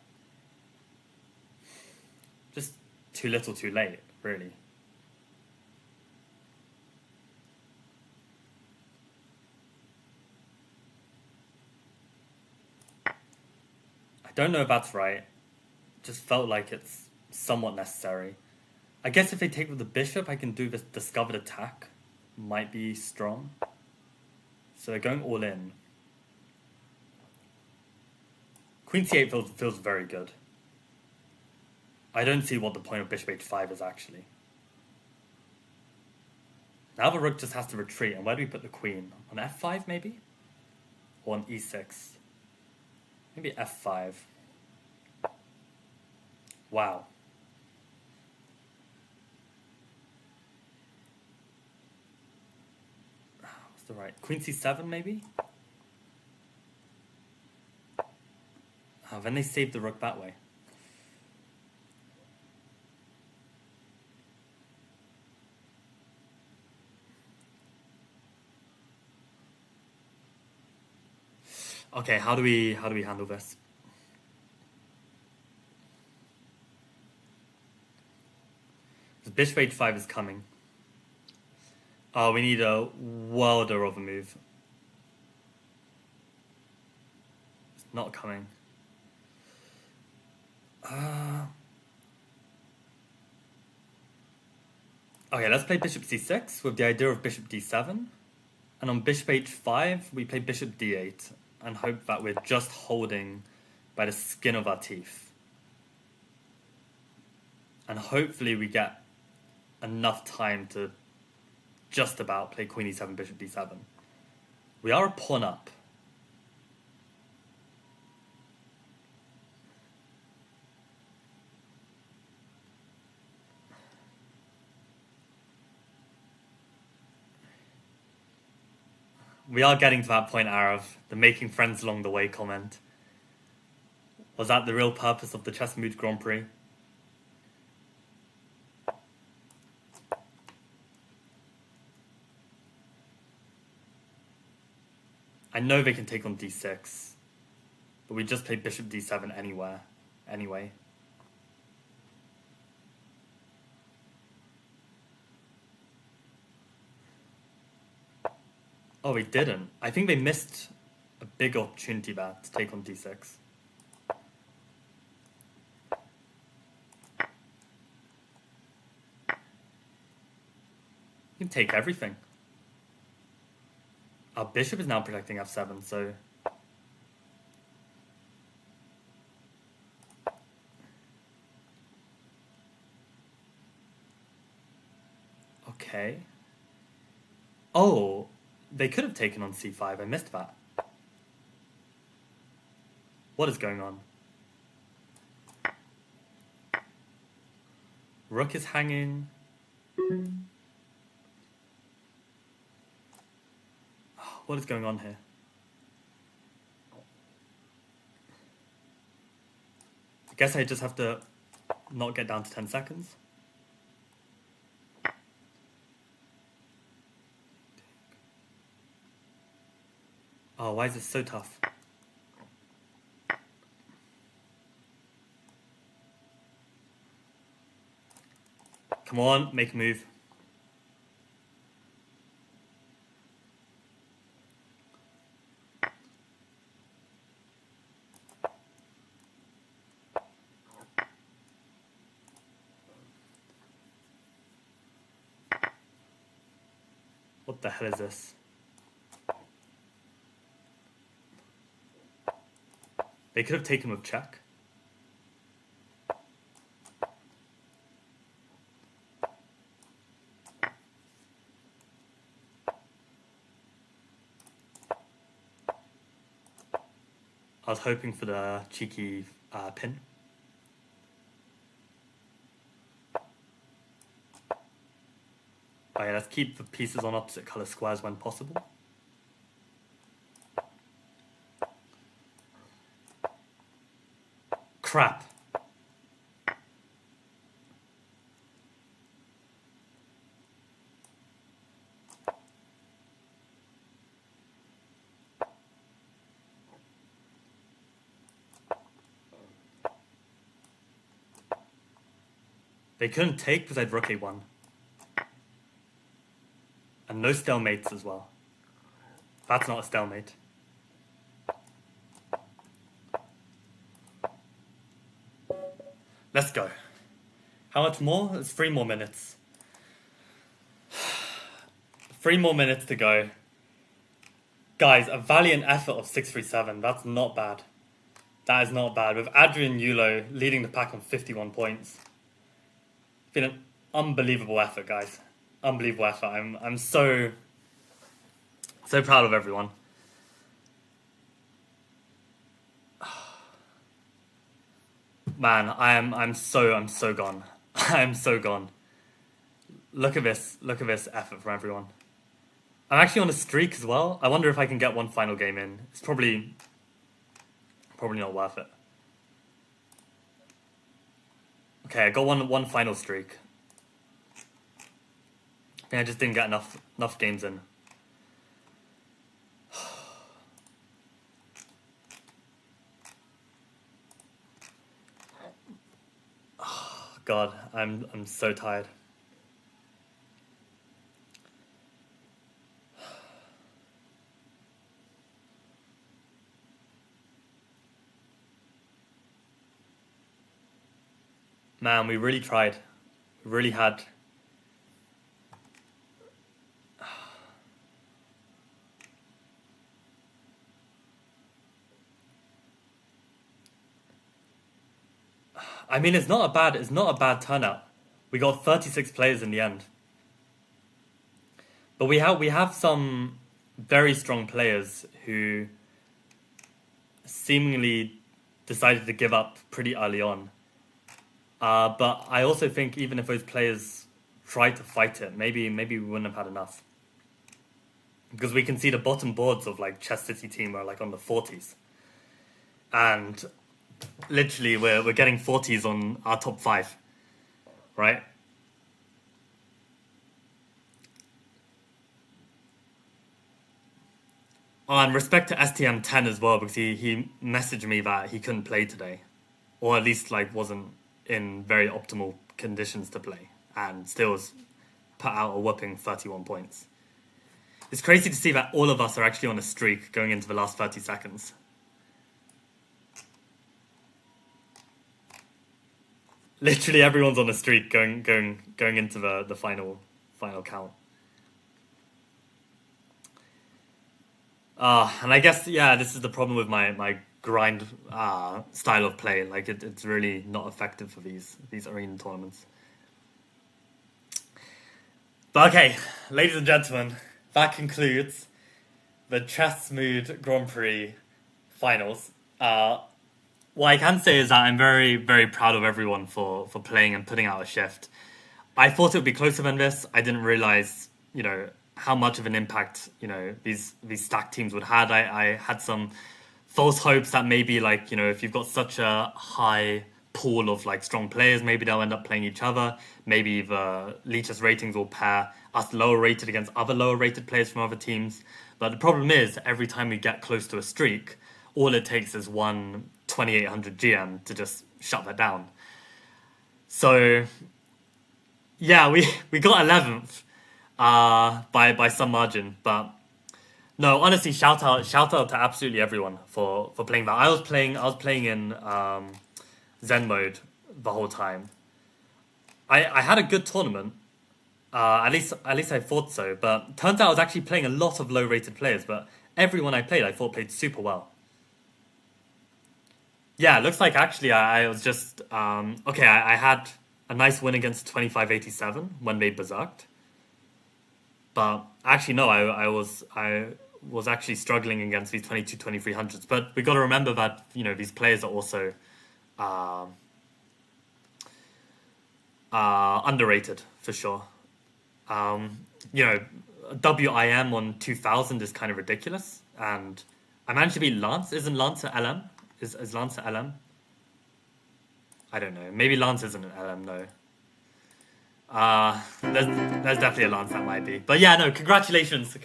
just too little too late, really. I don't know if that's right. Just felt like it's somewhat necessary. I guess if they take with the bishop, I can do this discovered attack. Might be strong. So they're going all in. Queen c8 feels very good. I don't see what the point of bishop h5 is actually. Now the rook just has to retreat. And where do we put the queen? On f5 maybe? Or on e6? Maybe f5. Wow. What's the right? Queen c7 maybe? Oh, then they saved the rook that way. Okay, how do we handle this? Bishop h5 is coming. Oh, we need a welder of a move. It's not coming. Okay, let's play bishop c6 with the idea of bishop d7. And on bishop h5, we play bishop d8 and hope that we're just holding by the skin of our teeth. And hopefully we get enough time to just about play queen e7, bishop d7. We are a pawn up. We are getting to that point, Arav. The making friends along the way comment. Was that the real purpose of the Chessmood Grand Prix? I know they can take on d6, but we just play bishop d7 anyway. Oh, they didn't. I think they missed a big opportunity there to take on d6. You can take everything. Our bishop is now protecting f7, so Okay. Oh, they could have taken on c5. I missed that. What is going on? Rook is hanging. What is going on here? I guess I just have to not get down to 10 seconds. Oh, why is this so tough? Come on, make a move. What the hell is this? They could have taken with check. I was hoping for the cheeky pin. Oh yeah, let's keep the pieces on opposite color squares when possible. Crap. They couldn't take because I had rook a1. And no stalemates as well. That's not a stalemate. Let's go. How much more? It's 3 more minutes. 3 more minutes to go. Guys, a valiant effort of 637. That's not bad. That is not bad. With Adrian Yulo leading the pack on 51 points. It's been an unbelievable effort, guys. Unbelievable effort. I'm so proud of everyone. Man, I'm so gone. I'm so gone. Look at this effort from everyone. I'm actually on a streak as well. I wonder if I can get one final game in. It's probably not worth it. Okay, I got one final streak. I think I just didn't get enough games in. God, I'm so tired. Man, we really tried. We really had. I mean, it's not a bad turnout. We got 36 players in the end. But we have some very strong players who seemingly decided to give up pretty early on. But I also think even if those players tried to fight it, maybe we wouldn't have had enough. Because we can see the bottom boards of like Chess City team are like on the 40s. And literally we're getting 40s on our top 5. Right? Oh, and respect to STM10 as well, because he messaged me that he couldn't play today. Or at least like wasn't in very optimal conditions to play. And still was put out a whopping 31 points. It's crazy to see that all of us are actually on a streak going into the last 30 seconds. Literally everyone's on a streak going into the final count. And I guess, yeah, this is the problem with my grind style of play. Like it's really not effective for these arena tournaments. But okay, ladies and gentlemen, that concludes the Chessmood Grand Prix finals. What I can say is that I'm very, very proud of everyone for playing and putting out a shift. I thought it would be closer than this. I didn't realize, how much of an impact, these stacked teams would have. I had some false hopes that maybe, if you've got such a high pool of strong players, maybe they'll end up playing each other. Maybe the Leech's ratings will pair us lower rated against other lower rated players from other teams. But the problem is, every time we get close to a streak, all it takes is one 2800 GM to just shut that down. So yeah, we got 11th by some margin, but no, honestly, shout out to absolutely everyone for playing that. I was playing in Zen mode the whole time. I had a good tournament. At least I thought so. But turns out I was actually playing a lot of low rated players. But everyone I played, I thought played super well. Yeah, it looks like actually I was just okay. I had a nice win against 2587 when they berserked. But actually no, I was actually struggling against these 2300s. But we got to remember that these players are also underrated for sure. WIM on 2000 is kind of ridiculous, and I managed to beat Lance. Isn't Lance at LM? Is Lance at LM? I don't know. Maybe Lance isn't at LM, no. There's definitely a Lance that might be. But yeah, no, congratulations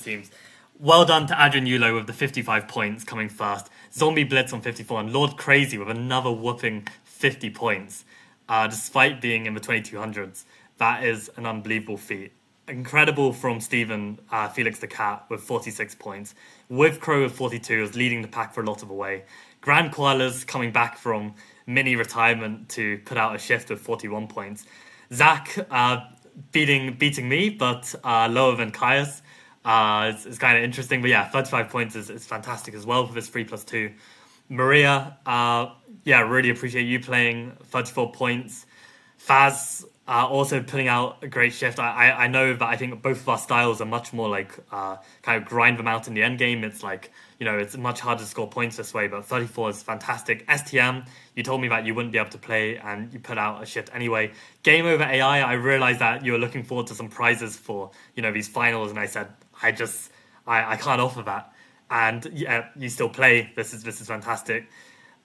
teams. Well done to Adrian Yulo with the 55 points coming first. Zombie Blitz on 54 and Lord Crazy with another whooping 50 points. Despite being in the 2200s. That is an unbelievable feat. Incredible from Stephen Felix the Cat with 46 points. With Crow with 42 was leading the pack for a lot of the way. Grand Koalas coming back from mini retirement to put out a shift with 41 points. Zach beating me, but lower than Caius. It's kind of interesting, but yeah, 35 points is fantastic as well for this 3+2. Maria, really appreciate you playing 34 points. Faz also putting out a great shift. I know that I think both of our styles are much more kind of grind them out in the end game. It's it's much harder to score points this way, but 34 is fantastic. STM, you told me that you wouldn't be able to play and you put out a shift anyway. Game Over AI, I realized that you were looking forward to some prizes for, these finals, and I said, I can't offer that. And yeah, you still play. This is fantastic.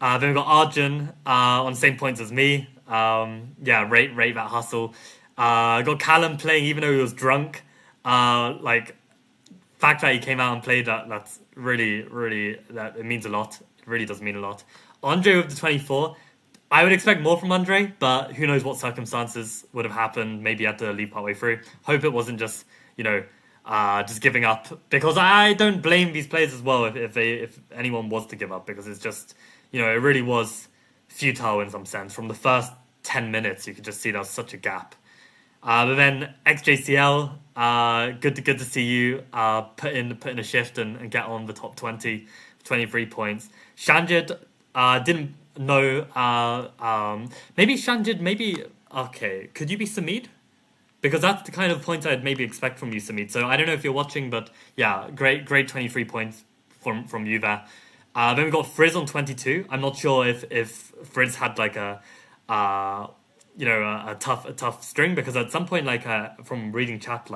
Then we've got Arjun on the same points as me. Rate that hustle. Got Callum playing even though he was drunk. Fact that he came out and played that's really, really, that it means a lot. It really does mean a lot. Andre with the 24. I would expect more from Andre, but who knows what circumstances would have happened. Maybe he had to leave partway through. Hope it wasn't just, just giving up, because I don't blame these players as well if anyone was to give up, because it's just, it really was futile in some sense. From the first 10 minutes, you could just see there was such a gap. But then XJCL, good to see you put in a shift and get on the top 20, 23 points. Shanjid didn't know. Maybe Shanjid. Okay, could you be Samid? Because that's the kind of point I'd maybe expect from you, Samid. So I don't know if you're watching, but yeah, great 23 points from you there. Then we've got Frizz on 22. I'm not sure if Frizz had a tough string, because at some point, from reading chat,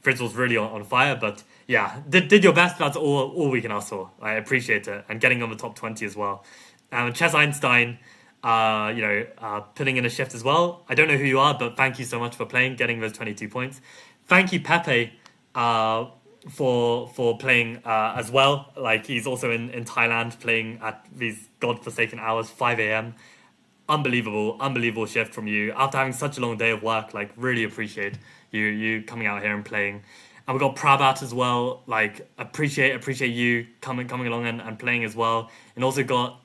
Frizz was really on fire. But yeah, did your best. That's all we can ask for. I appreciate it, and getting on the top 20 as well. Chess Einstein, putting in a shift as well. I don't know who you are, but thank you so much for playing, getting those 22 points. Thank you, Pepe, for playing as well. He's also in Thailand playing at these godforsaken hours, 5 a.m. Unbelievable shift from you after having such a long day of work. Really appreciate you coming out here and playing. And we got Prabhat as well. Appreciate you coming along and playing as well. And also got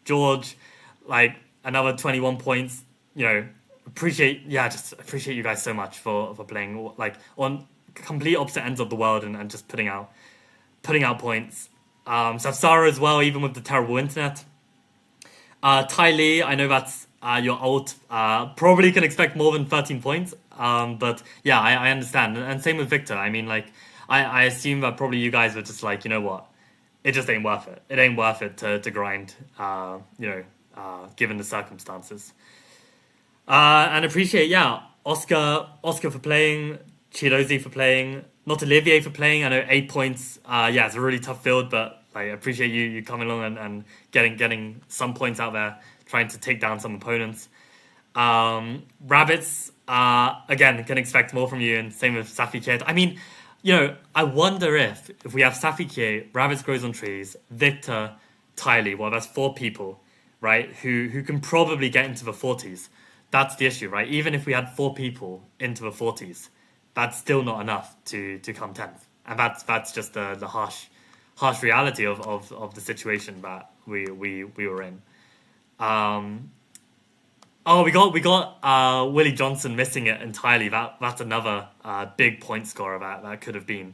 George, another 21 points. Appreciate you guys so much for playing on complete opposite ends of the world and just putting out points. Safsara as well, even with the terrible internet. Ty Lee, I know that's your ult, probably can expect more than 13 points. But yeah, I understand. And same with Victor. I mean, like, I assume that probably you guys were just like, you know what? It just ain't worth it. It ain't worth it to grind, given the circumstances. And appreciate, yeah, Oscar for playing, Chirozi for playing, not Olivier for playing. I know 8 points. Yeah, it's a really tough field, but I appreciate you coming along and getting some points out there, trying to take down some opponents. Rabbits, again, can expect more from you, and same with Safi Kid. I mean, I wonder if we have Safi Kid, Rabbits grows on trees, Victor, Tylee, well, that's 4 people, right, who can probably get into the 40s. That's the issue, right? Even if we had 4 people into the 40s, that's still not enough to come 10th. And that's just the harsh reality of the situation that we were in. We got Willie Johnson missing it entirely. That's another big point scorer that could have been.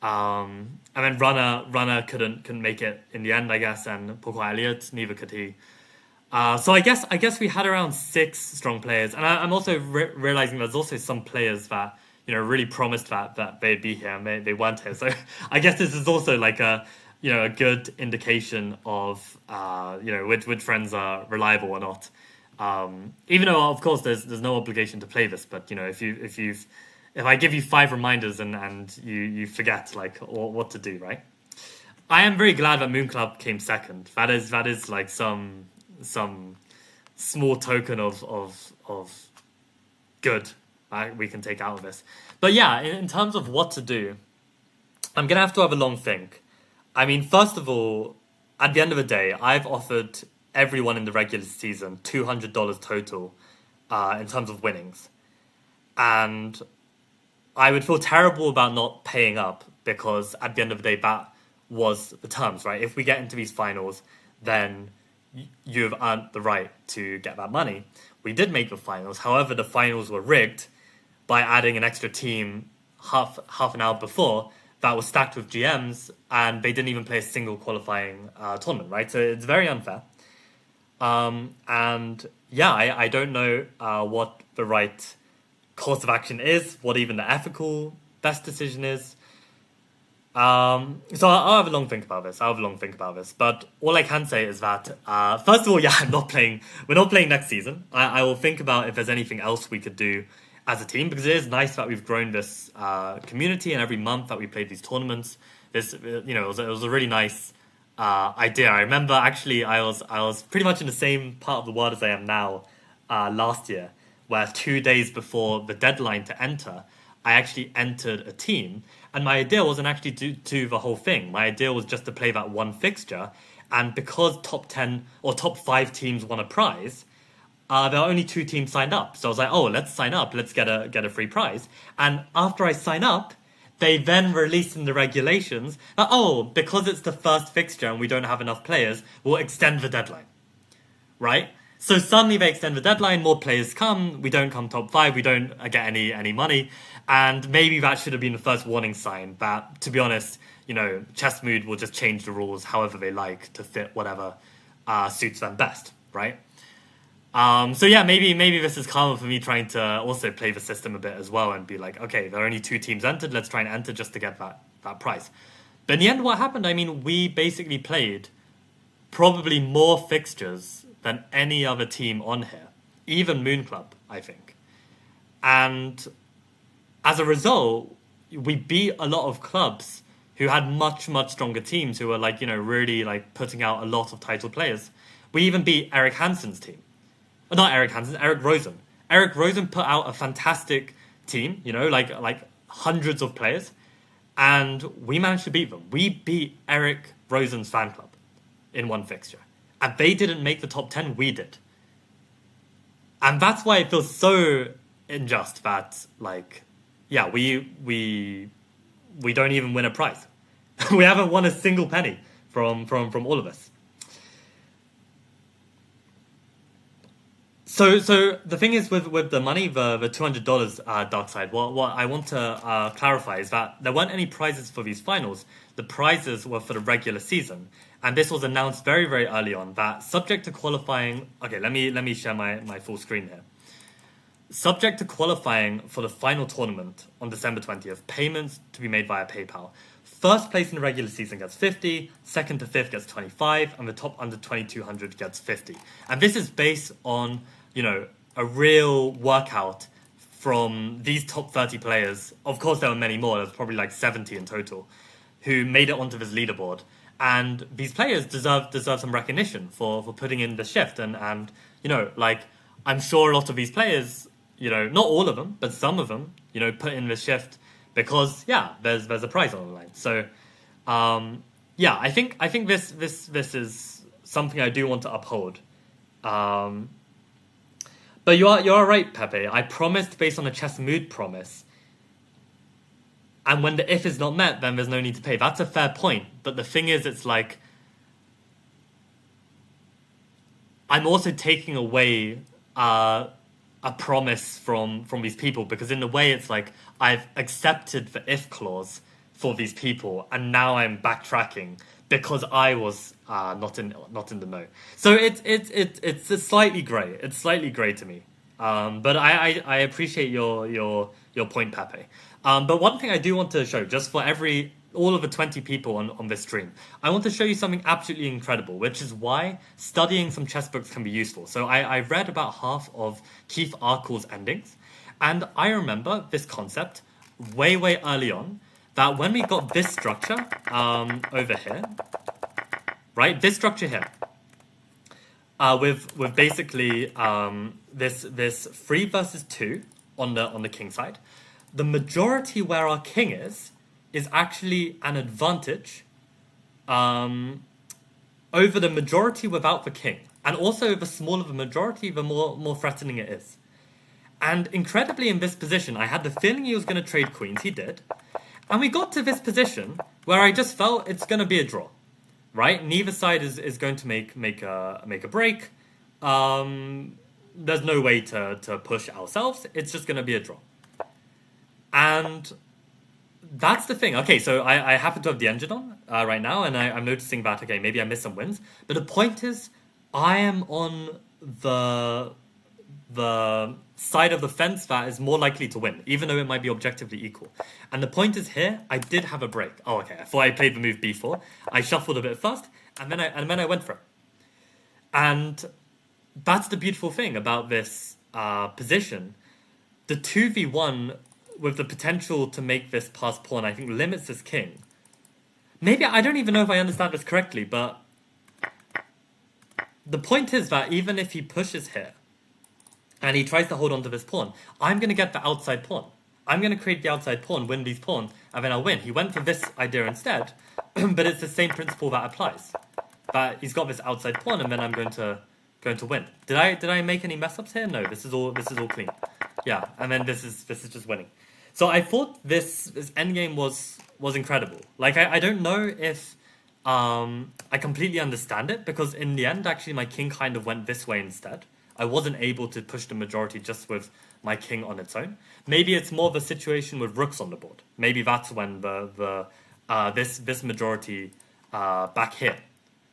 And then Runner couldn't make it in the end, I guess, and Pourquoi Elliott, neither could he. So I guess we had around 6 strong players, and I'm also realizing there's also some players that really promised that they'd be here and they weren't here. So I guess this is also like a good indication of which friends are reliable or not. Even though of course there's no obligation to play this, but if I give you 5 reminders and you forget like what to do, right? I am very glad that Moon Club came second. That is like some small token of good we can take out of this. But yeah, in terms of what to do, I'm gonna have to have a long think. I mean, first of all, at the end of the day, I've offered everyone in the regular season $200 total in terms of winnings, and I would feel terrible about not paying up, because at the end of the day, that was the terms, right? If we get into these finals, then you've earned the right to get that money. We did make the finals. However, the finals were rigged by adding an extra team half an hour before that was stacked with GMs, and they didn't even play a single qualifying tournament, right? So it's very unfair. And yeah, I don't know what the right course of action is, what even the ethical best decision is. So I'll have a long think about this. But all I can say is that, first of all, yeah, we're not playing next season. I will think about if there's anything else we could do as a team, because it is nice that we've grown this community, and every month that we played these tournaments, it was a really nice idea. I remember actually I was pretty much in the same part of the world as I am now last year, where 2 days before the deadline to enter, I actually entered a team, and my idea wasn't actually to do the whole thing. My idea was just to play that one fixture, and because top 10 or top 5 teams won a prize, there are only 2 teams signed up. So I was like, oh, let's sign up, let's get a free prize. And after I sign up, they then release in the regulations that, because it's the first fixture and we don't have enough players, we'll extend the deadline, right? So suddenly they extend the deadline, more players come, we don't come top 5, we don't get any money, and maybe that should have been the first warning sign that, to be honest, Chessmood will just change the rules however they like to fit whatever suits them best, right? So yeah, maybe this is karma for me trying to also play the system a bit as well and be like, okay, there are only 2 teams entered, let's try and enter just to get that prize. But in the end, what happened, I mean, we basically played probably more fixtures than any other team on here, even Moon Club, I think. And as a result, we beat a lot of clubs who had much, much stronger teams who were really putting out a lot of title players. We even beat Eric Hansen's team. Not Eric Hansen, Eric Rosen. Eric Rosen put out a fantastic team, like hundreds of players, and we managed to beat them. We beat Eric Rosen's fan club in one fixture. And they didn't make the top 10, we did. And that's why it feels so unjust that, we don't even win a prize. We haven't won a single penny from all of us. So the thing is with the money, the $200 dark side. What I want to clarify is that there weren't any prizes for these finals. The prizes were for the regular season, and this was announced very very early on. That subject to qualifying. Okay, let me share my full screen here. Subject to qualifying for the final tournament on December 20th, payments to be made via PayPal. First place in the regular season gets 50, second to fifth gets 25, and the top under 2200 gets 50. And this is based on, a real workout from these top 30 players. Of course, there were many more. There's probably like 70 in total who made it onto this leaderboard. And these players deserve some recognition for putting in the shift. And I'm sure a lot of these players, not all of them, but some of them, put in this shift because, there's a prize on the line. So, I think this is something I do want to uphold. But you are right, Pepe. I promised based on a Chessmood promise. And when the if is not met, then there's no need to pay. That's a fair point. But the thing is, it's like I'm also taking away a promise from these people, because in a way it's like I've accepted the if clause for these people, and now I'm backtracking because I was not in the know. So it's a slightly grey. It's slightly grey to me. But I appreciate your point, Pepe. But one thing I do want to show, just for all of the 20 people on this stream, I want to show you something absolutely incredible, which is why studying some chess books can be useful. So I read about half of Keith Arkel's endings, and I remember this concept way early on, that when we got this structure over here, right, this structure here, with basically this 3 versus 2 on the king side, the majority where our king is actually an advantage over the majority without the king. And also the smaller the majority, the more threatening it is. And incredibly in this position, I had the feeling he was going to trade queens. He did. And we got to this position where I just felt it's going to be a draw. Right? Neither side is going to make a break. There's no way to push ourselves. It's just going to be a draw. And that's the thing. Okay, so I happen to have the engine on right now, and I'm noticing that, okay, maybe I missed some wins. But the point is, I am on the side of the fence that is more likely to win, even though it might be objectively equal. And the point is here, I did have a break. Oh, okay, I thought I played the move b4. I shuffled a bit first, and then I went for it. And that's the beautiful thing about this position. The 2v1 with the potential to make this pass pawn, I think, limits this king. Maybe, I don't even know if I understand this correctly, but the point is that even if he pushes here, and he tries to hold on to this pawn, I'm going to get the outside pawn. I'm going to create the outside pawn, win these pawns, and then I'll win. He went for this idea instead, but it's the same principle that applies. That he's got this outside pawn, and then I'm going to win. Did I make any mess ups here? No, this is all clean. Yeah, and then this is just winning. So I thought this endgame was incredible. Like I don't know if I completely understand it, because in the end, actually, my king kind of went this way instead. I wasn't able to push the majority just with my king on its own. Maybe it's more of a situation with rooks on the board. Maybe that's when this majority back here,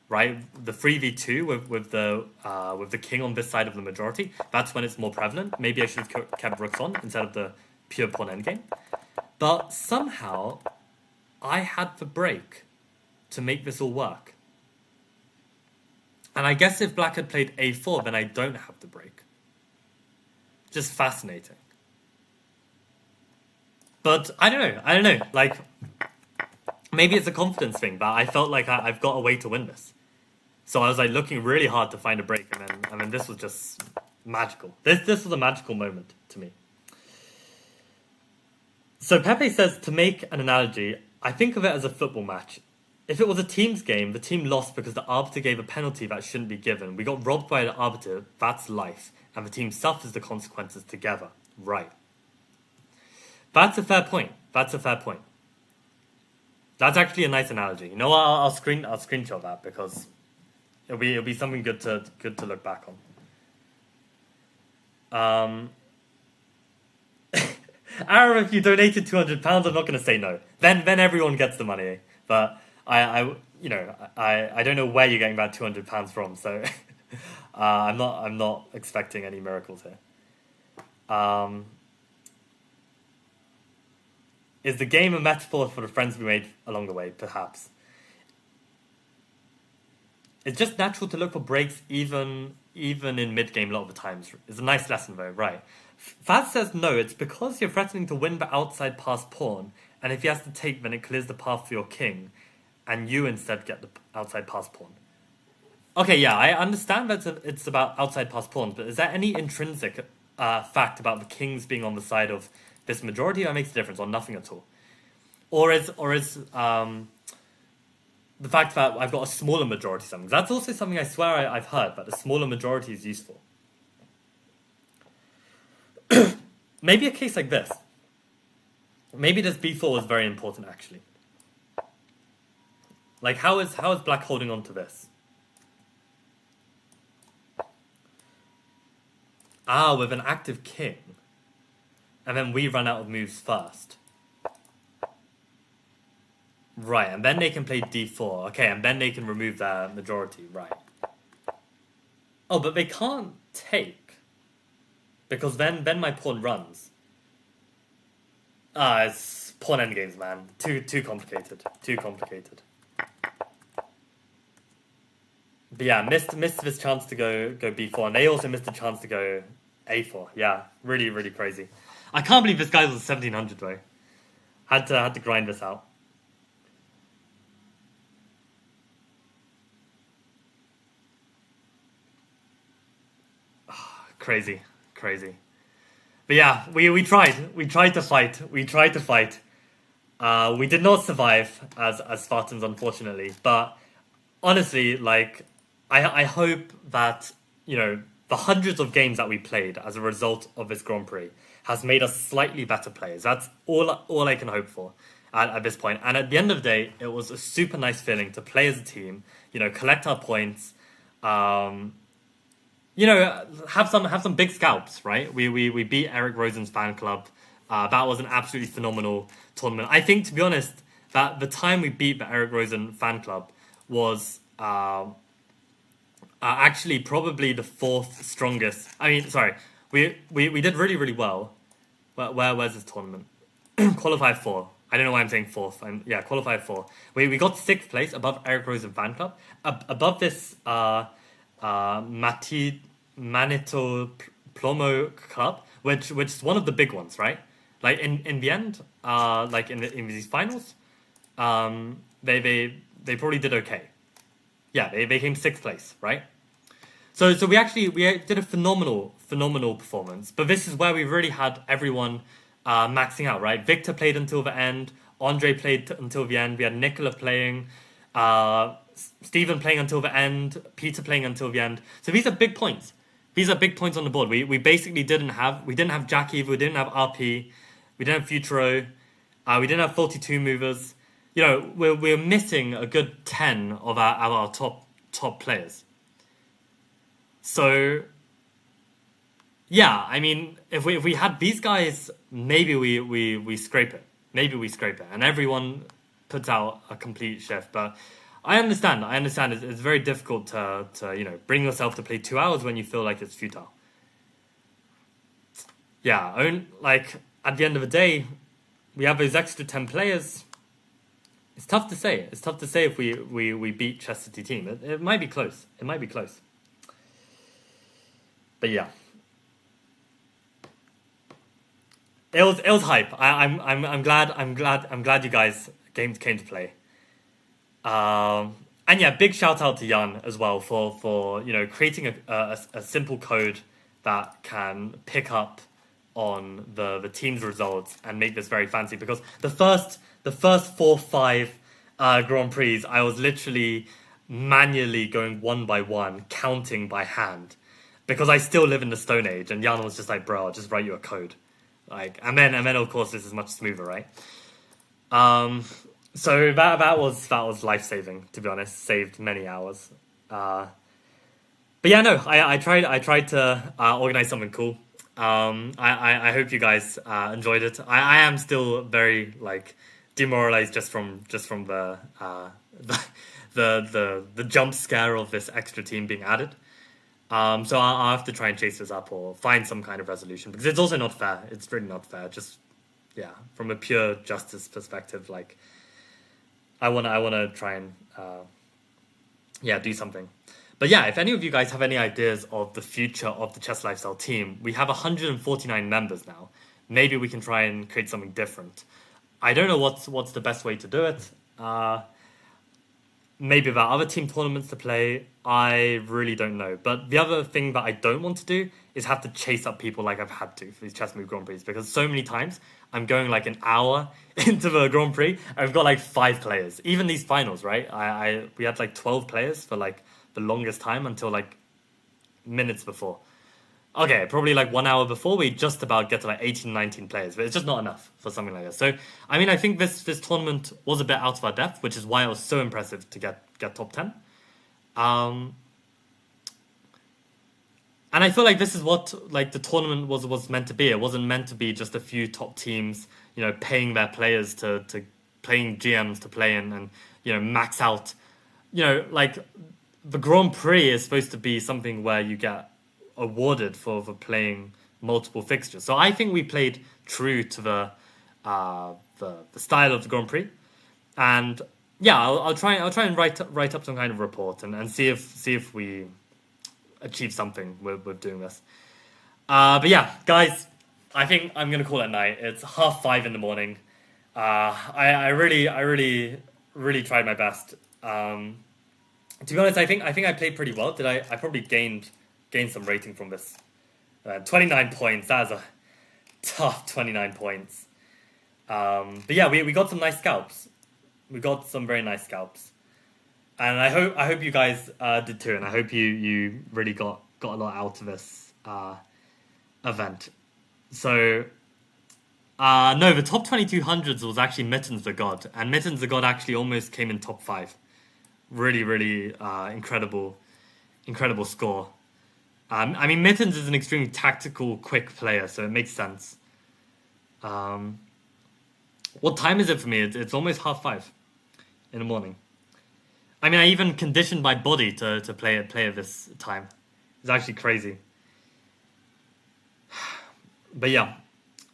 right? The 3v2 with the king on this side of the majority. That's when it's more prevalent. Maybe I should have kept rooks on instead of the pure pawn endgame. But somehow I had the break to make this all work. And I guess if black had played a4, then I don't have the break. Just fascinating. But I don't know. Like, maybe it's a confidence thing, but I felt like I've got a way to win this. So I was like looking really hard to find a break, and then this was just magical. This was a magical moment to me. So Pepe says, to make an analogy, I think of it as a football match. If it was a team's game, the team lost because the arbiter gave a penalty that shouldn't be given. We got robbed by the arbiter, that's life. And the team suffers the consequences together. Right. That's a fair point. That's actually a nice analogy. You know what? I'll screenshot that, because it'll be something good to look back on. Um, Aaron, if you donated £200, I'm not going to say no. Then everyone gets the money. But I don't know where you're getting that £200 from. So I'm not expecting any miracles here. Is the game a metaphor for the friends we made along the way? Perhaps. It's just natural to look for breaks even in mid-game a lot of the times. It's a nice lesson though, right? Faz says no, it's because you're threatening to win the outside pass pawn, and if he has to take, then it clears the path for your king, and you instead get the outside pass pawn. Okay, yeah, I understand that it's about outside pass pawns, but is there any intrinsic fact about the kings being on the side of this majority that makes a difference, or nothing at all? Or is the fact that I've got a smaller majority something? That's also something I swear I've heard, that a smaller majority is useful. Maybe a case like this. Maybe this b4 was very important, actually. Like, how is black holding on to this? With an active king. And then we run out of moves first. Right, and then they can play d4. Okay, and then they can remove their majority. Right. Oh, but they can't take. Because then my pawn runs. It's pawn endgames, man. Too complicated. Too complicated. But yeah, missed this chance to go b4, and they also missed a chance to go a4. Yeah, really, really crazy. I can't believe this guy was 1700 though. Had to grind this out. Crazy. But yeah, we tried to fight. We did not survive as Spartans, unfortunately. But honestly, like, I hope that, the hundreds of games that we played as a result of this Grand Prix has made us slightly better players. That's all I can hope for at this point. And at the end of the day, it was a super nice feeling to play as a team, collect our points, have some big scalps, right? We beat Eric Rosen's fan club. That was an absolutely phenomenal tournament. I think, to be honest, that the time we beat the Eric Rosen fan club was actually probably the fourth strongest. I mean, sorry, we did really, really well. Where's this tournament? Qualified 4. I don't know why I'm saying fourth. Qualified 4. We got 6th place above Eric Rosen fan club. Above this Manito Plomo club, which is one of the big ones, right? Like in the end, like in these finals, they probably did okay. Yeah, they came 6th place, right? So we did a phenomenal performance. But this is where we really had everyone maxing out, right? Victor played until the end. Andre played until the end. We had Nicola playing. Stephen playing until the end. Peter playing until the end. So these are big points. These are big points on the board. We basically didn't have Jackie. We didn't have RP. We didn't have Futuro. We didn't have 42 movers. We're missing a good 10 of our top players. So, yeah, I mean, if we had these guys, maybe we scrape it. Maybe we scrape it, and everyone puts out a complete shift. But I understand. It's very difficult to bring yourself to play 2 hours when you feel like it's futile. Yeah, at the end of the day, we have those extra 10 players. It's tough to say. It's tough to say if we beat Chess City team. It might be close. But yeah, it was hype. I'm glad you guys came to play. And yeah, big shout out to Jan as well for creating a simple code that can pick up on the team's results and make this very fancy. Because the first 4-5 Grand Prix, I was literally manually going one by one, counting by hand. Because I still live in the Stone Age, and Jan was just like, bro, I'll just write you a code. And then of course this is much smoother, right? So that was life-saving, to be honest. Saved many hours. But yeah, no, I tried to organize something cool. I hope you guys enjoyed it. I am still very like demoralized just from the the jump scare of this extra team being added. So I'll have to try and chase this up or find some kind of resolution because it's also not fair. It's really not fair. Just yeah, from a pure justice perspective, like I wanna try and do something. But yeah, if any of you guys have any ideas of the future of the Chess Lifestyle team, we have 149 members now. Maybe we can try and create something different. I don't know what's the best way to do it. Maybe there are other team tournaments to play. I really don't know. But the other thing that I don't want to do is have to chase up people like I've had to for these Chessmood Grand Prix, because so many times I'm going like an hour into the Grand Prix and I've got like 5 players. Even these finals, right? We had like 12 players for like the longest time until like minutes before. Okay, probably like 1 hour before we just about get to like 18, 19 players, but it's just not enough for something like this. So, I mean, I think this tournament was a bit out of our depth, which is why it was so impressive to get top 10. And I feel like this is what like the tournament was meant to be. It wasn't meant to be just a few top teams, you know, paying their players to playing GMs to play in and, you know, max out. You know, like the Grand Prix is supposed to be something where you get awarded for playing multiple fixtures. So I think we played true to the style of the Grand Prix, and yeah, I'll try and write up some kind of report and see if we achieve something with doing this. But yeah, guys, I think I'm gonna call it night. It's 5:30 in the morning. I really tried my best. To be honest, I think I played pretty well. I probably gained some rating from this. 29 points. That is a tough 29 points. But yeah, we got some nice scalps. We got some very nice scalps, and I hope you guys did too. And I hope you really got a lot out of this event. So no, the top 2200s was actually Mittens the God, and Mittens the God actually almost came in top 5. Really incredible score. I mean, Mittens is an extremely tactical, quick player, so it makes sense. What time is it for me? It's almost 5:30 in the morning. I mean, I even conditioned my body to play at this time. It's actually crazy. But yeah.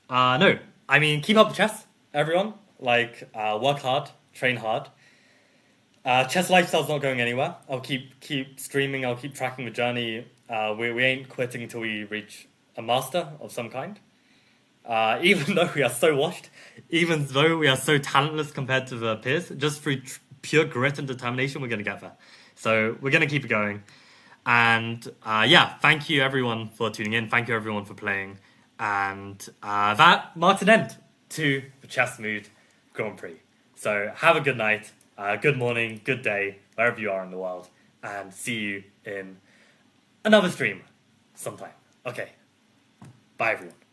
No, I mean, keep up the chess, everyone. Like, work hard, train hard. Chess Lifestyle's not going anywhere. I'll keep streaming. I'll keep tracking the journey. We ain't quitting until we reach a master of some kind. Even though we are so washed, even though we are so talentless compared to the peers, just through pure grit and determination, we're going to get there. So we're going to keep it going. And yeah, thank you everyone for tuning in. Thank you everyone for playing. And that marks an end to the Chessmood Grand Prix. So have a good night. Good morning, good day, wherever you are in the world, and see you in another stream sometime. Okay, bye everyone.